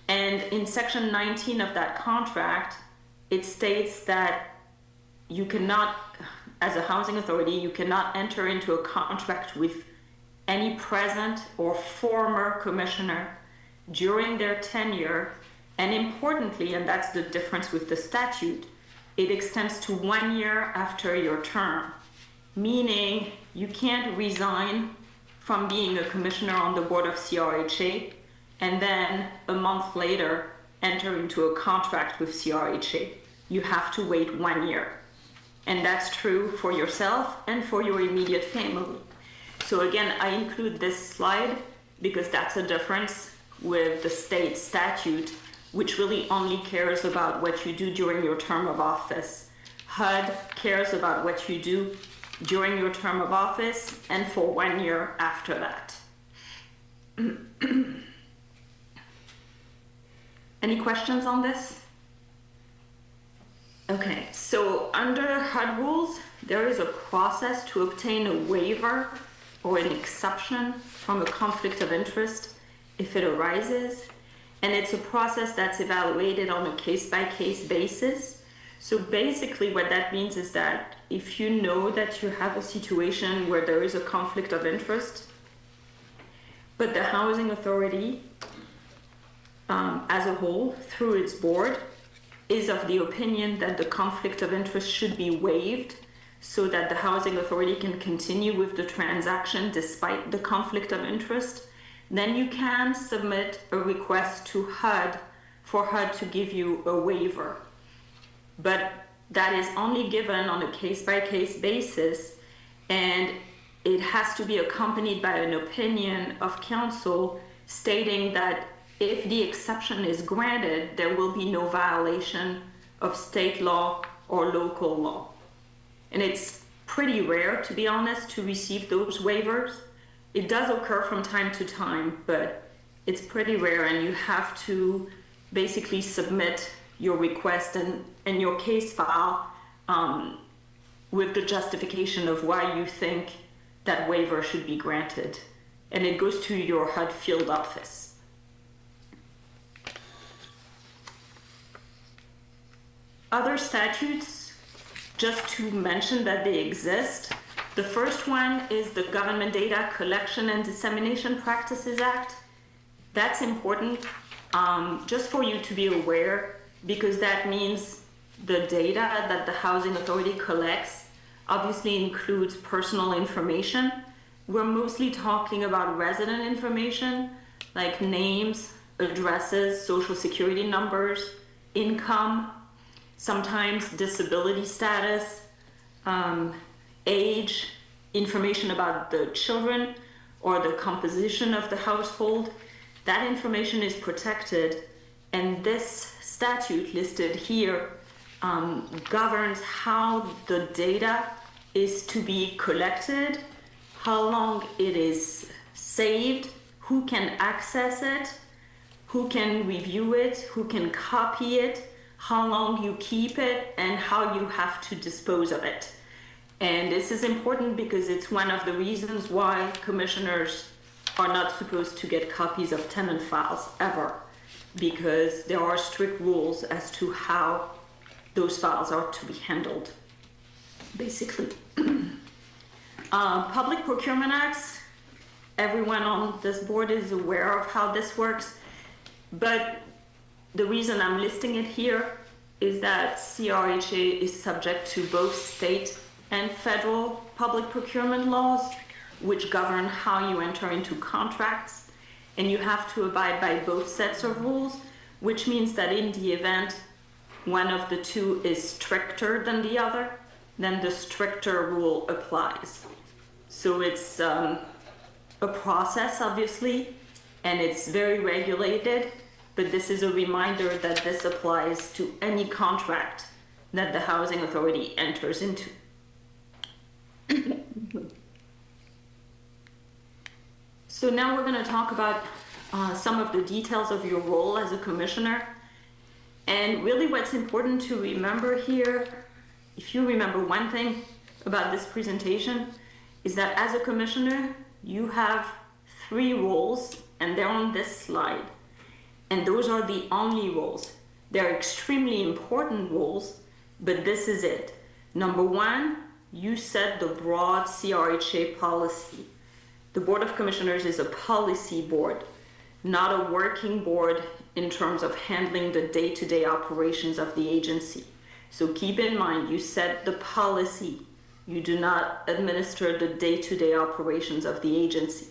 And in section 19 of that contract, it states that you cannot, as a housing authority, you cannot enter into a contract with any present or former commissioner during their tenure. And importantly, and that's the difference with the statute, it extends to 1 year after your term, meaning you can't resign from being a commissioner on the board of CRHA and then a month later enter into a contract with CRHA. You have to wait 1 year. And that's true for yourself and for your immediate family. So again, I include this slide because that's a difference with the state statute, which really only cares about what you do during your term of office. HUD cares about what you do during your term of office and for 1 year after that. Any questions on this? Okay, so under HUD rules, there is a process to obtain a waiver or an exception from a conflict of interest if it arises. And it's a process that's evaluated on a case-by-case basis. So basically what that means is that if you know that you have a situation where there is a conflict of interest, but the housing authority as a whole, through its board, is of the opinion that the conflict of interest should be waived so that the housing authority can continue with the transaction despite the conflict of interest, then you can submit a request to HUD for HUD to give you a waiver. But that is only given on a case-by-case basis, and it has to be accompanied by an opinion of counsel stating that if the exception is granted, there will be no violation of state law or local law. And it's pretty rare, to be honest, to receive those waivers. It does occur from time to time, but it's pretty rare, and you have to basically submit your request and your case file with the justification of why you think that waiver should be granted. And it goes to your HUD field office. Other statutes, just to mention that they exist. The first one is the Government Data Collection and Dissemination Practices Act. That's important just for you to be aware, because that means the data that the housing authority collects obviously includes personal information. We're mostly talking about resident information like names, addresses, social security numbers, income, sometimes disability status, age, information about the children or the composition of the household. That information is protected, and this statute listed here governs how the data is to be collected, how long it is saved, who can access it, who can review it, who can copy it, how long you keep it, and how you have to dispose of it. And this is important because it's one of the reasons why commissioners are not supposed to get copies of tenant files ever, because there are strict rules as to how those files are to be handled, basically. Public procurement acts, everyone on this board is aware of how this works, but the reason I'm listing it here is that CRHA is subject to both state and federal public procurement laws, which govern how you enter into contracts, and you have to abide by both sets of rules, which means that in the event one of the two is stricter than the other, then the stricter rule applies. So it's a process, obviously, and it's very regulated, but this is a reminder that this applies to any contract that the housing authority enters into. So now we're going to talk about some of the details of your role as a commissioner. And really what's important to remember here, if you remember one thing about this presentation, is that as a commissioner, you have 3 roles, and they're on this slide. And those are the only roles. They're extremely important roles, but this is it. Number 1, you set the broad CRHA policy. The Board of Commissioners is a policy board, not a working board in terms of handling the day-to-day operations of the agency. So keep in mind, you set the policy. You do not administer the day-to-day operations of the agency.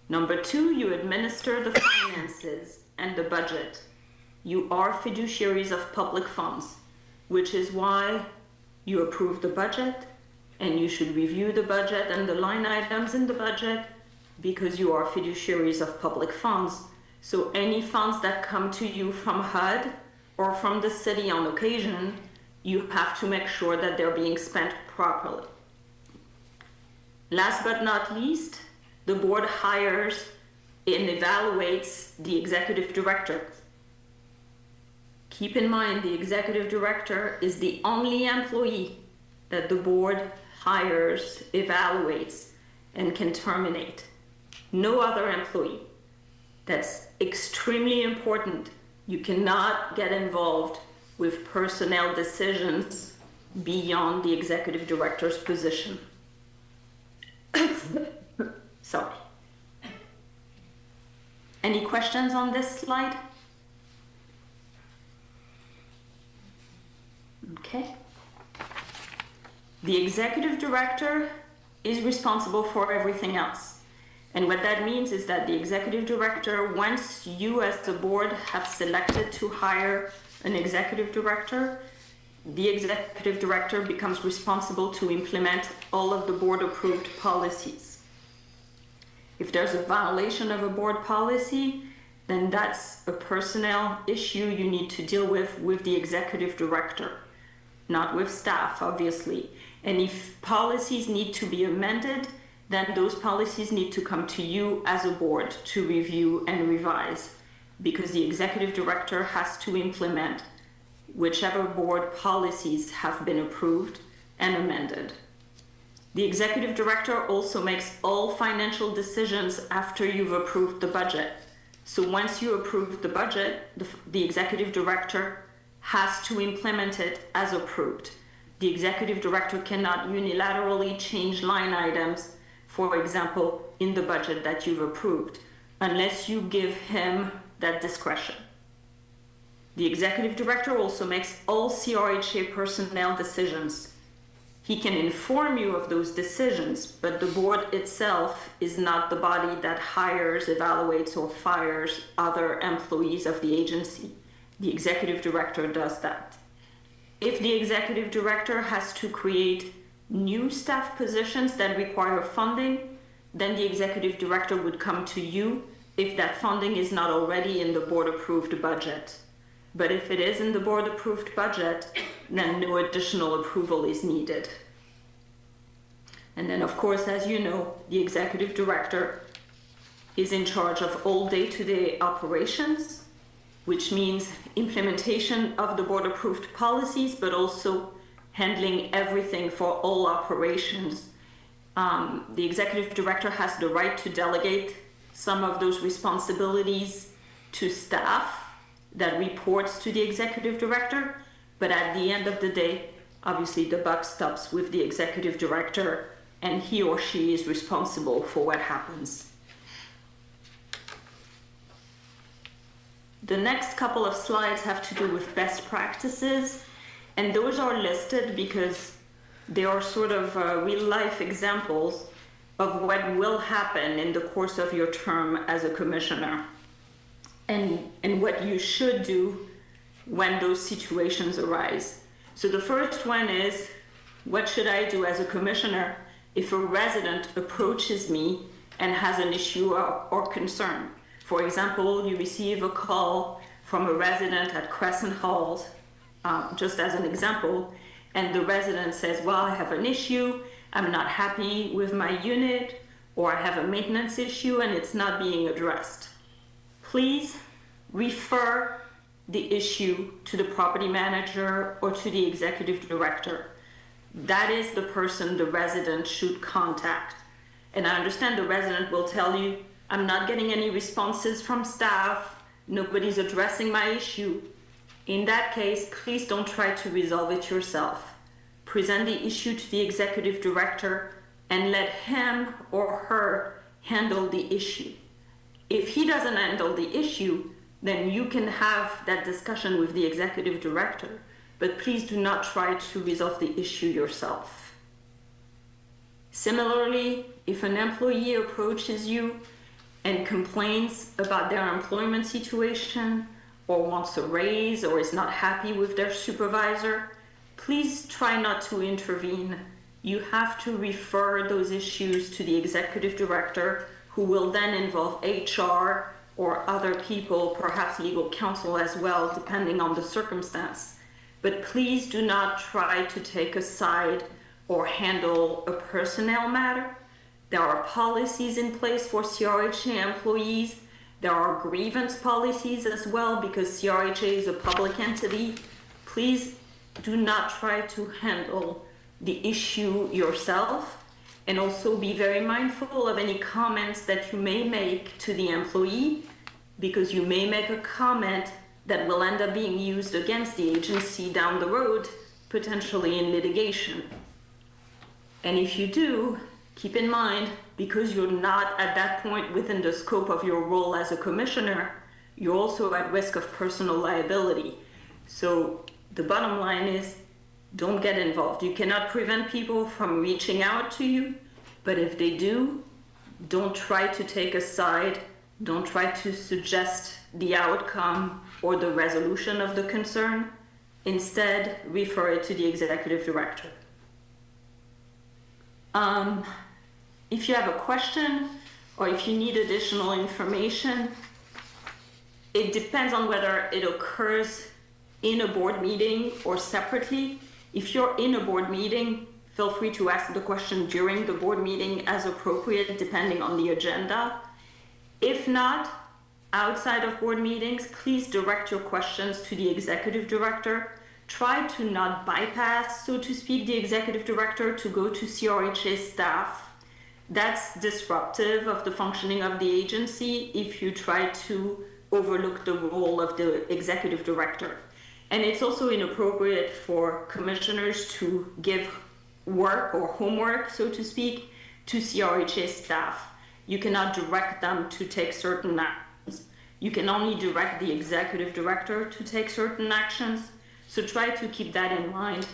Number 2, you administer the finances and the budget. you are fiduciaries of public funds, which is why you approve the budget, and you should review the budget and the line items in the budget, because you are fiduciaries of public funds. So any funds that come to you from HUD or from the city on occasion, you have to make sure that they're being spent properly. Last but not least, the board hires and evaluates the executive director. Keep in mind, the executive director is the only employee that the board hires, evaluates, and can terminate. No other employee. That's extremely important. You cannot get involved with personnel decisions beyond the executive director's position. Sorry. Any questions on this slide? Okay. The executive director is responsible for everything else. And what that means is that the executive director, once you as the board have selected to hire an executive director, the executive director becomes responsible to implement all of the board approved policies. If there's a violation of a board policy, then that's a personnel issue you need to deal with the executive director, not with staff, obviously. And if policies need to be amended, then those policies need to come to you as a board to review and revise, because the executive director has to implement whichever board policies have been approved and amended. The executive director also makes all financial decisions after you've approved the budget. So once you approve the budget, the executive director has to implement it as approved. The executive director cannot unilaterally change line items, for example, in the budget that you've approved, unless you give him that discretion. The executive director also makes all CRHA personnel decisions. He can inform you of those decisions, but the board itself is not the body that hires, evaluates, or fires other employees of the agency. The executive director does that. If the executive director has to create new staff positions that require funding, then the executive director would come to you if that funding is not already in the board-approved budget. But if it is in the board-approved budget, then no additional approval is needed. And then, of course, as you know, the executive director is in charge of all day-to-day operations, which means implementation of the board-approved policies, but also handling everything for all operations. The executive director has the right to delegate some of those responsibilities to staff that reports to the executive director, but at the end of the day, obviously the buck stops with the executive director, and he or she is responsible for what happens. The next couple of slides have to do with best practices, and those are listed because they are sort of real-life examples of what will happen in the course of your term as a commissioner, and what you should do when those situations arise. So the first one is, what should I do as a commissioner if a resident approaches me and has an issue or concern? For example, you receive a call from a resident at Crescent Halls, just as an example, and the resident says, well, I have an issue, I'm not happy with my unit, or I have a maintenance issue and it's not being addressed. Please refer the issue to the property manager or to the executive director. That is the person the resident should contact. And I understand the resident will tell you, I'm not getting any responses from staff, nobody's addressing my issue. In that case, please don't try to resolve it yourself. Present the issue to the executive director and let him or her handle the issue. If he doesn't handle the issue, then you can have that discussion with the executive director, but please do not try to resolve the issue yourself. Similarly, if an employee approaches you and complains about their employment situation or wants a raise or is not happy with their supervisor, please try not to intervene. You have to refer those issues to the executive director, who will then involve HR or other people, perhaps legal counsel as well, depending on the circumstance. But please do not try to take a side or handle a personnel matter. There are policies in place for CRHA employees. There are grievance policies as well, because CRHA is a public entity. Please do not try to handle the issue yourself, and also be very mindful of any comments that you may make to the employee, because you may make a comment that will end up being used against the agency down the road, potentially in litigation. And if you do, keep in mind, because you're not at that point within the scope of your role as a commissioner, you're also at risk of personal liability. So the bottom line is, don't get involved. You cannot prevent people from reaching out to you, but if they do, don't try to take a side. Don't try to suggest the outcome or the resolution of the concern. Instead, refer it to the executive director. If you have a question or if you need additional information, it depends on whether it occurs in a board meeting or separately. If you're in a board meeting, feel free to ask the question during the board meeting as appropriate, depending on the agenda. If not, outside of board meetings, please direct your questions to the executive director. Try to not bypass, so to speak, the executive director to go to CRHA staff. That's disruptive of the functioning of the agency if you try to overlook the role of the executive director. And it's also inappropriate for commissioners to give work or homework, so to speak, to CRHA staff. You cannot direct them to take certain actions. You can only direct the executive director to take certain actions. So try to keep that in mind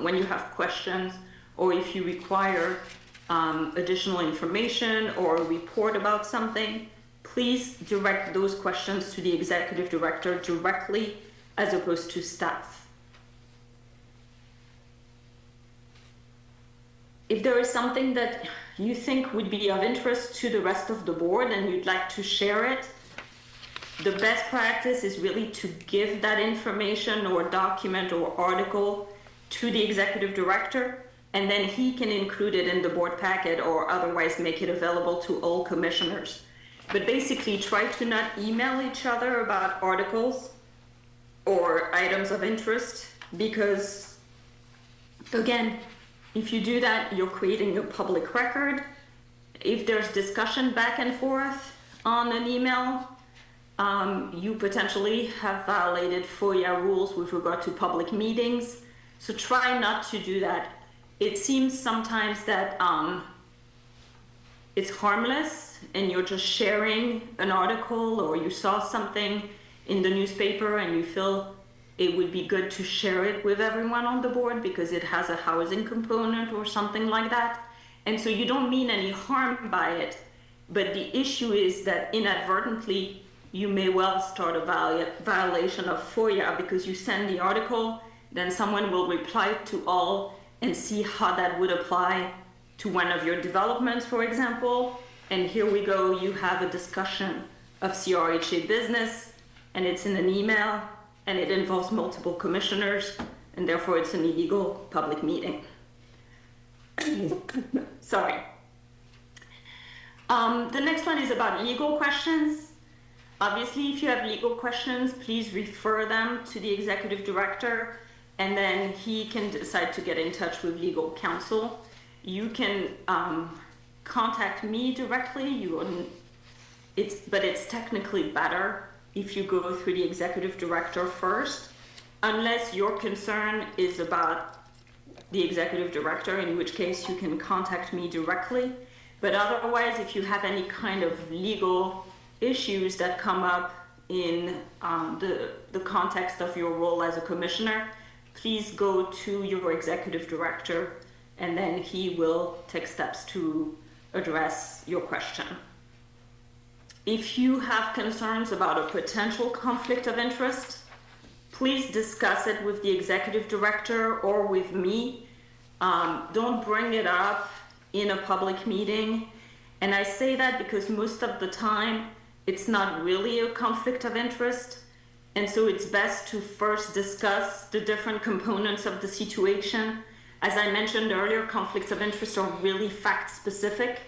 when you have questions, or if you require additional information or a report about something. Please direct those questions to the executive director directly, as opposed to staff. If there is something that you think would be of interest to the rest of the board and you'd like to share it, the best practice is really to give that information or document or article to the executive director, and then he can include it in the board packet or otherwise make it available to all commissioners. But basically, try to not email each other about articles or items of interest, because again, if you do that, you're creating a public record. If there's discussion back and forth on an email, you potentially have violated FOIA rules with regard to public meetings. So try not to do that. It seems sometimes that it's harmless and you're just sharing an article, or you saw something in the newspaper and you feel it would be good to share it with everyone on the board because it has a housing component or something like that. And so you don't mean any harm by it, but the issue is that inadvertently you may well start a violation of FOIA because you send the article, then someone will reply to all and see how that would apply to one of your developments, for example. And here we go, you have a discussion of CRHA business, and it's in an email, and it involves multiple commissioners, and therefore it's an illegal public meeting. Sorry. The next one is about legal questions. Obviously, if you have legal questions, please refer them to the executive director, and then he can decide to get in touch with legal counsel. You can contact me directly, but it's technically better if you go through the executive director first, unless your concern is about the executive director, in which case you can contact me directly. But otherwise, if you have any kind of legal issues that come up in the context of your role as a commissioner, please go to your executive director, and then he will take steps to address your question. if you have concerns about a potential conflict of interest, please discuss it with the executive director or with me. Don't bring it up in a public meeting. And I say that because most of the time, it's not really a conflict of interest. And so it's best to first discuss the different components of the situation. As I mentioned earlier, conflicts of interest are really fact-specific.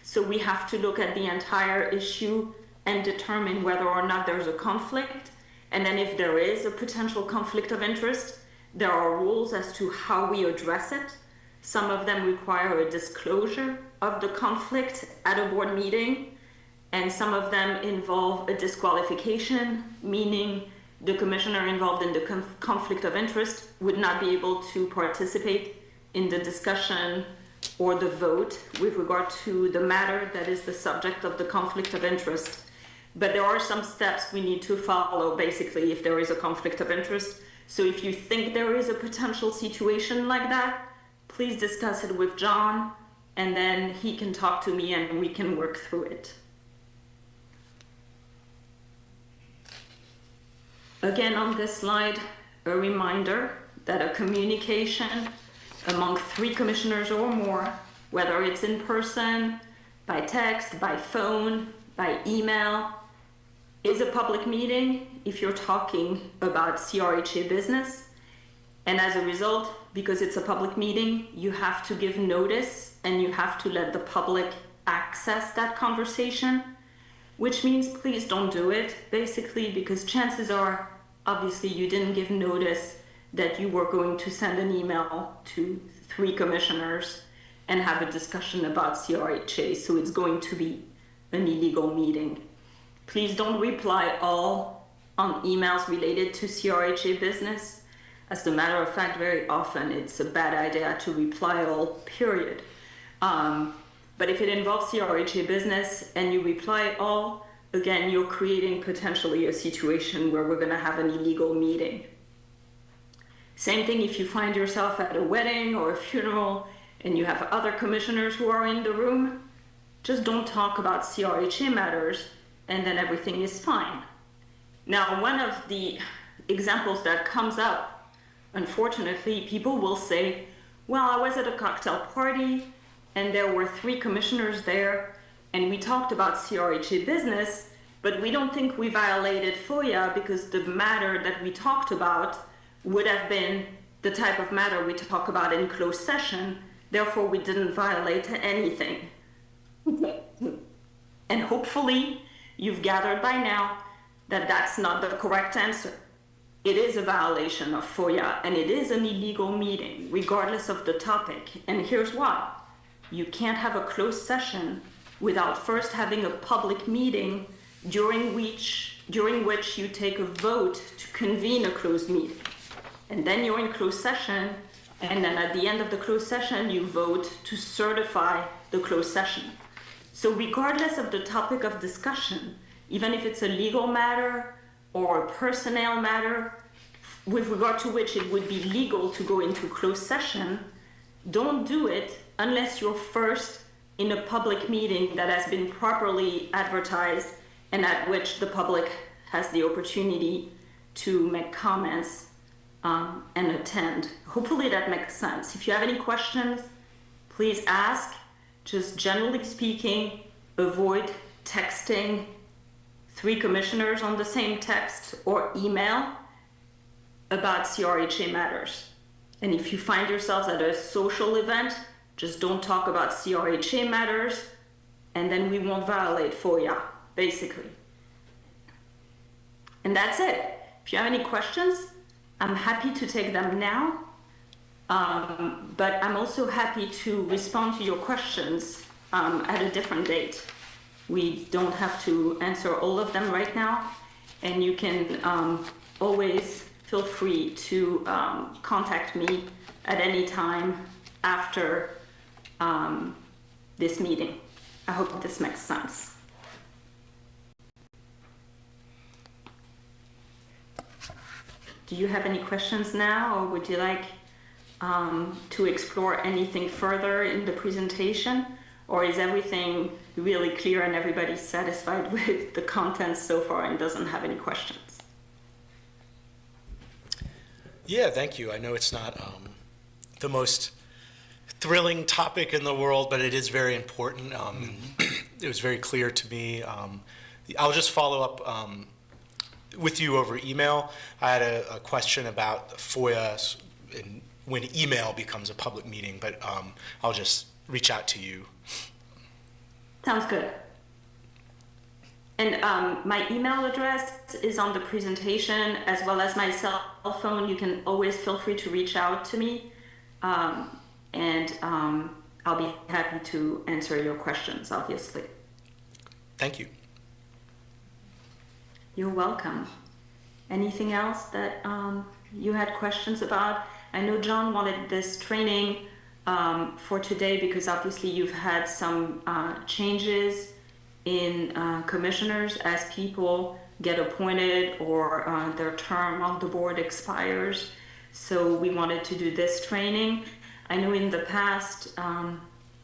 So we have to look at the entire issue and determine whether or not there's a conflict. And then if there is a potential conflict of interest, there are rules as to how we address it. Some of them require a disclosure of the conflict at a board meeting, and some of them involve a disqualification, meaning the commissioner involved in the conflict of interest would not be able to participate in the discussion or the vote with regard to the matter that is the subject of the conflict of interest. But there are some steps we need to follow, basically, if there is a conflict of interest. So if you think there is a potential situation like that, please discuss it with John, and then he can talk to me and we can work through it. Again, on this slide, a reminder that a communication among 3 commissioners or more, whether it's in person, by text, by phone, by email, is a public meeting if you're talking about CRHA business. And as a result, because it's a public meeting, you have to give notice and you have to let the public access that conversation, which means please don't do it, basically, because chances are, obviously, you didn't give notice that you were going to send an email to 3 commissioners and have a discussion about CRHA, so it's going to be an illegal meeting. Please don't reply all on emails related to CRHA business. As a matter of fact, very often it's a bad idea to reply all, period. But if it involves CRHA business and you reply all, again, you're creating potentially a situation where we're going to have an illegal meeting. Same thing if you find yourself at a wedding or a funeral and you have other commissioners who are in the room, just don't talk about CRHA matters and then everything is fine. Now, one of the examples that comes up, unfortunately, people will say, well, I was at a cocktail party and there were 3 commissioners there and we talked about CRHA business, but we don't think we violated FOIA because the matter that we talked about would have been the type of matter we talk about in closed session, therefore we didn't violate anything. And hopefully you've gathered by now that that's not the correct answer. It is a violation of FOIA and it is an illegal meeting, regardless of the topic. And here's why. You can't have a closed session without first having a public meeting during which you take a vote to convene a closed meeting. And then you're in closed session, and then at the end of the closed session, you vote to certify the closed session. So regardless of the topic of discussion, even if it's a legal matter or a personnel matter, with regard to which it would be legal to go into closed session, don't do it unless you're first in a public meeting that has been properly advertised and at which the public has the opportunity to make comments and attend. Hopefully that makes sense. If you have any questions, please ask. Just generally speaking, avoid texting 3 commissioners on the same text or email about CRHA matters. And if you find yourselves at a social event, just don't talk about CRHA matters, and then we won't violate FOIA, basically. And that's it. If you have any questions, I'm happy to take them now, but I'm also happy to respond to your questions at a different date. We don't have to answer all of them right now, and you can always feel free to contact me at any time after this meeting. I hope this makes sense. Do you have any questions now, or would you like to explore anything further in the presentation? Or is everything really clear and everybody's satisfied with the content so far and doesn't have any questions? Yeah, thank you. I know it's not the most thrilling topic in the world, but it is very important. It was very clear to me. I'll just follow up with you over email. I had a question about FOIA and when email becomes a public meeting, but I'll just reach out to you. Sounds good. And my email address is on the presentation, as well as my cell phone. You can always feel free to reach out to me, and I'll be happy to answer your questions, obviously. Thank you. You're welcome. Anything else that you had questions about? I know John wanted this training for today because obviously you've had some changes in commissioners as people get appointed or their term on the board expires. So we wanted to do this training. I know in the past,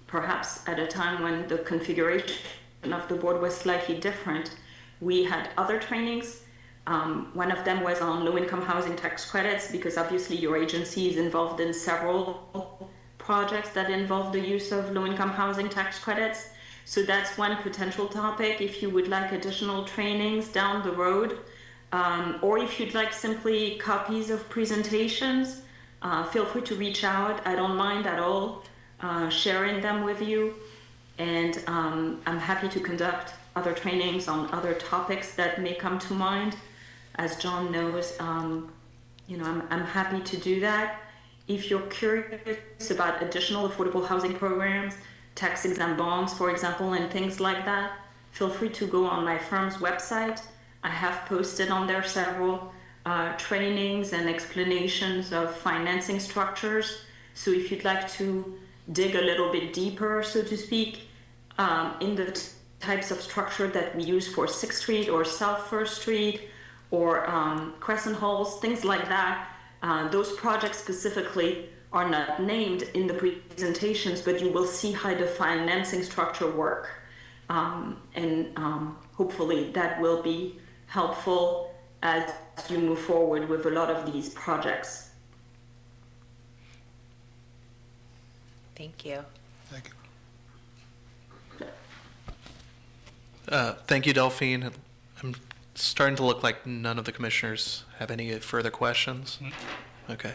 perhaps at a time when the configuration of the board was slightly different, we had other trainings. One of them was on low-income housing tax credits, because obviously your agency is involved in several projects that involve the use of low-income housing tax credits. So that's one potential topic if you would like additional trainings down the road. Or if you'd like simply copies of presentations, feel free to reach out. I don't mind at all sharing them with you. And I'm happy to conduct other trainings on other topics that may come to mind. As John knows, I'm happy to do that. If you're curious about additional affordable housing programs, tax-exempt bonds, for example, and things like that, feel free to go on my firm's website. I have posted on there several trainings and explanations of financing structures. So if you'd like to dig a little bit deeper, so to speak, in the types of structure that we use for 6th Street or South 1st Street or Crescent Halls, things like that, those projects specifically are not named in the presentations, but you will see how the financing structure work. And hopefully that will be helpful as you move forward with a lot of these projects. Thank you. Thank you. Thank you, Delphine. I'm starting to look like none of the commissioners have any further questions. Okay.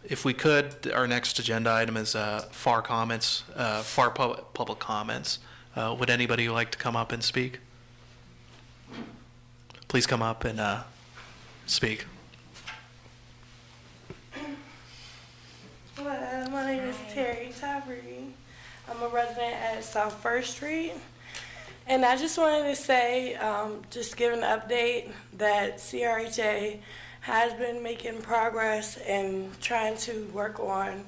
If we could, our next agenda item is FAR comments, FAR public comments. Would anybody like to come up and speak? Please come up and speak. Hello, my name is Terry Tyree. I'm a resident at South 1st Street. And I just wanted to say, just give an update that CRHA has been making progress in trying to work on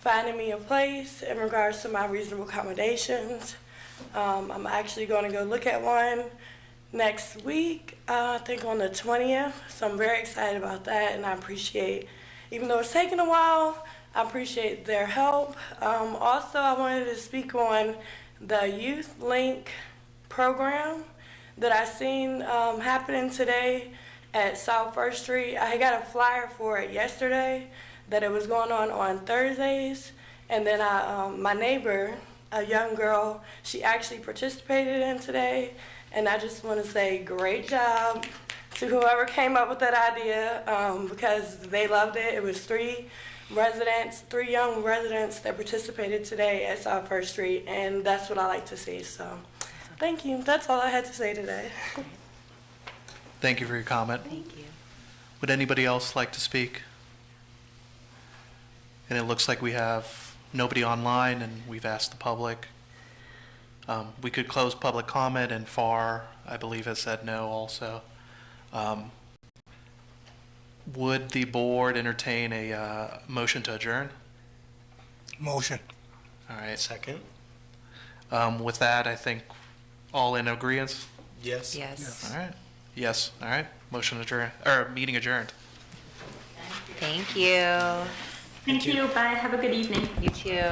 finding me a place in regards to my reasonable accommodations. I'm actually going to go look at one next week, I think on the 20th. So I'm very excited about that, and I appreciate, even though it's taken a while, I appreciate their help. Also, I wanted to speak on the Youth Link program that I seen happening today at South 1st Street. I got a flyer for it yesterday that it was going on Thursdays, and then my neighbor, a young girl, she actually participated in today, and I just want to say great job to whoever came up with that idea, because they loved it. It was three young residents that participated today at South 1st Street, and that's what I like to see. So thank you. That's all I had to say today. Thank you for your comment. Thank you. Would anybody else like to speak? And it looks like we have nobody online, and we've asked the public. We could close public comment, and FAR, I believe, has said no also. Would the board entertain a motion to adjourn? Motion. All right. Second? With that, I think all in agreement? Yes? Yes. All right. Yes. All right. Motion adjourned, or meeting adjourned. Thank you. Thank you. Bye. Have a good evening. You too.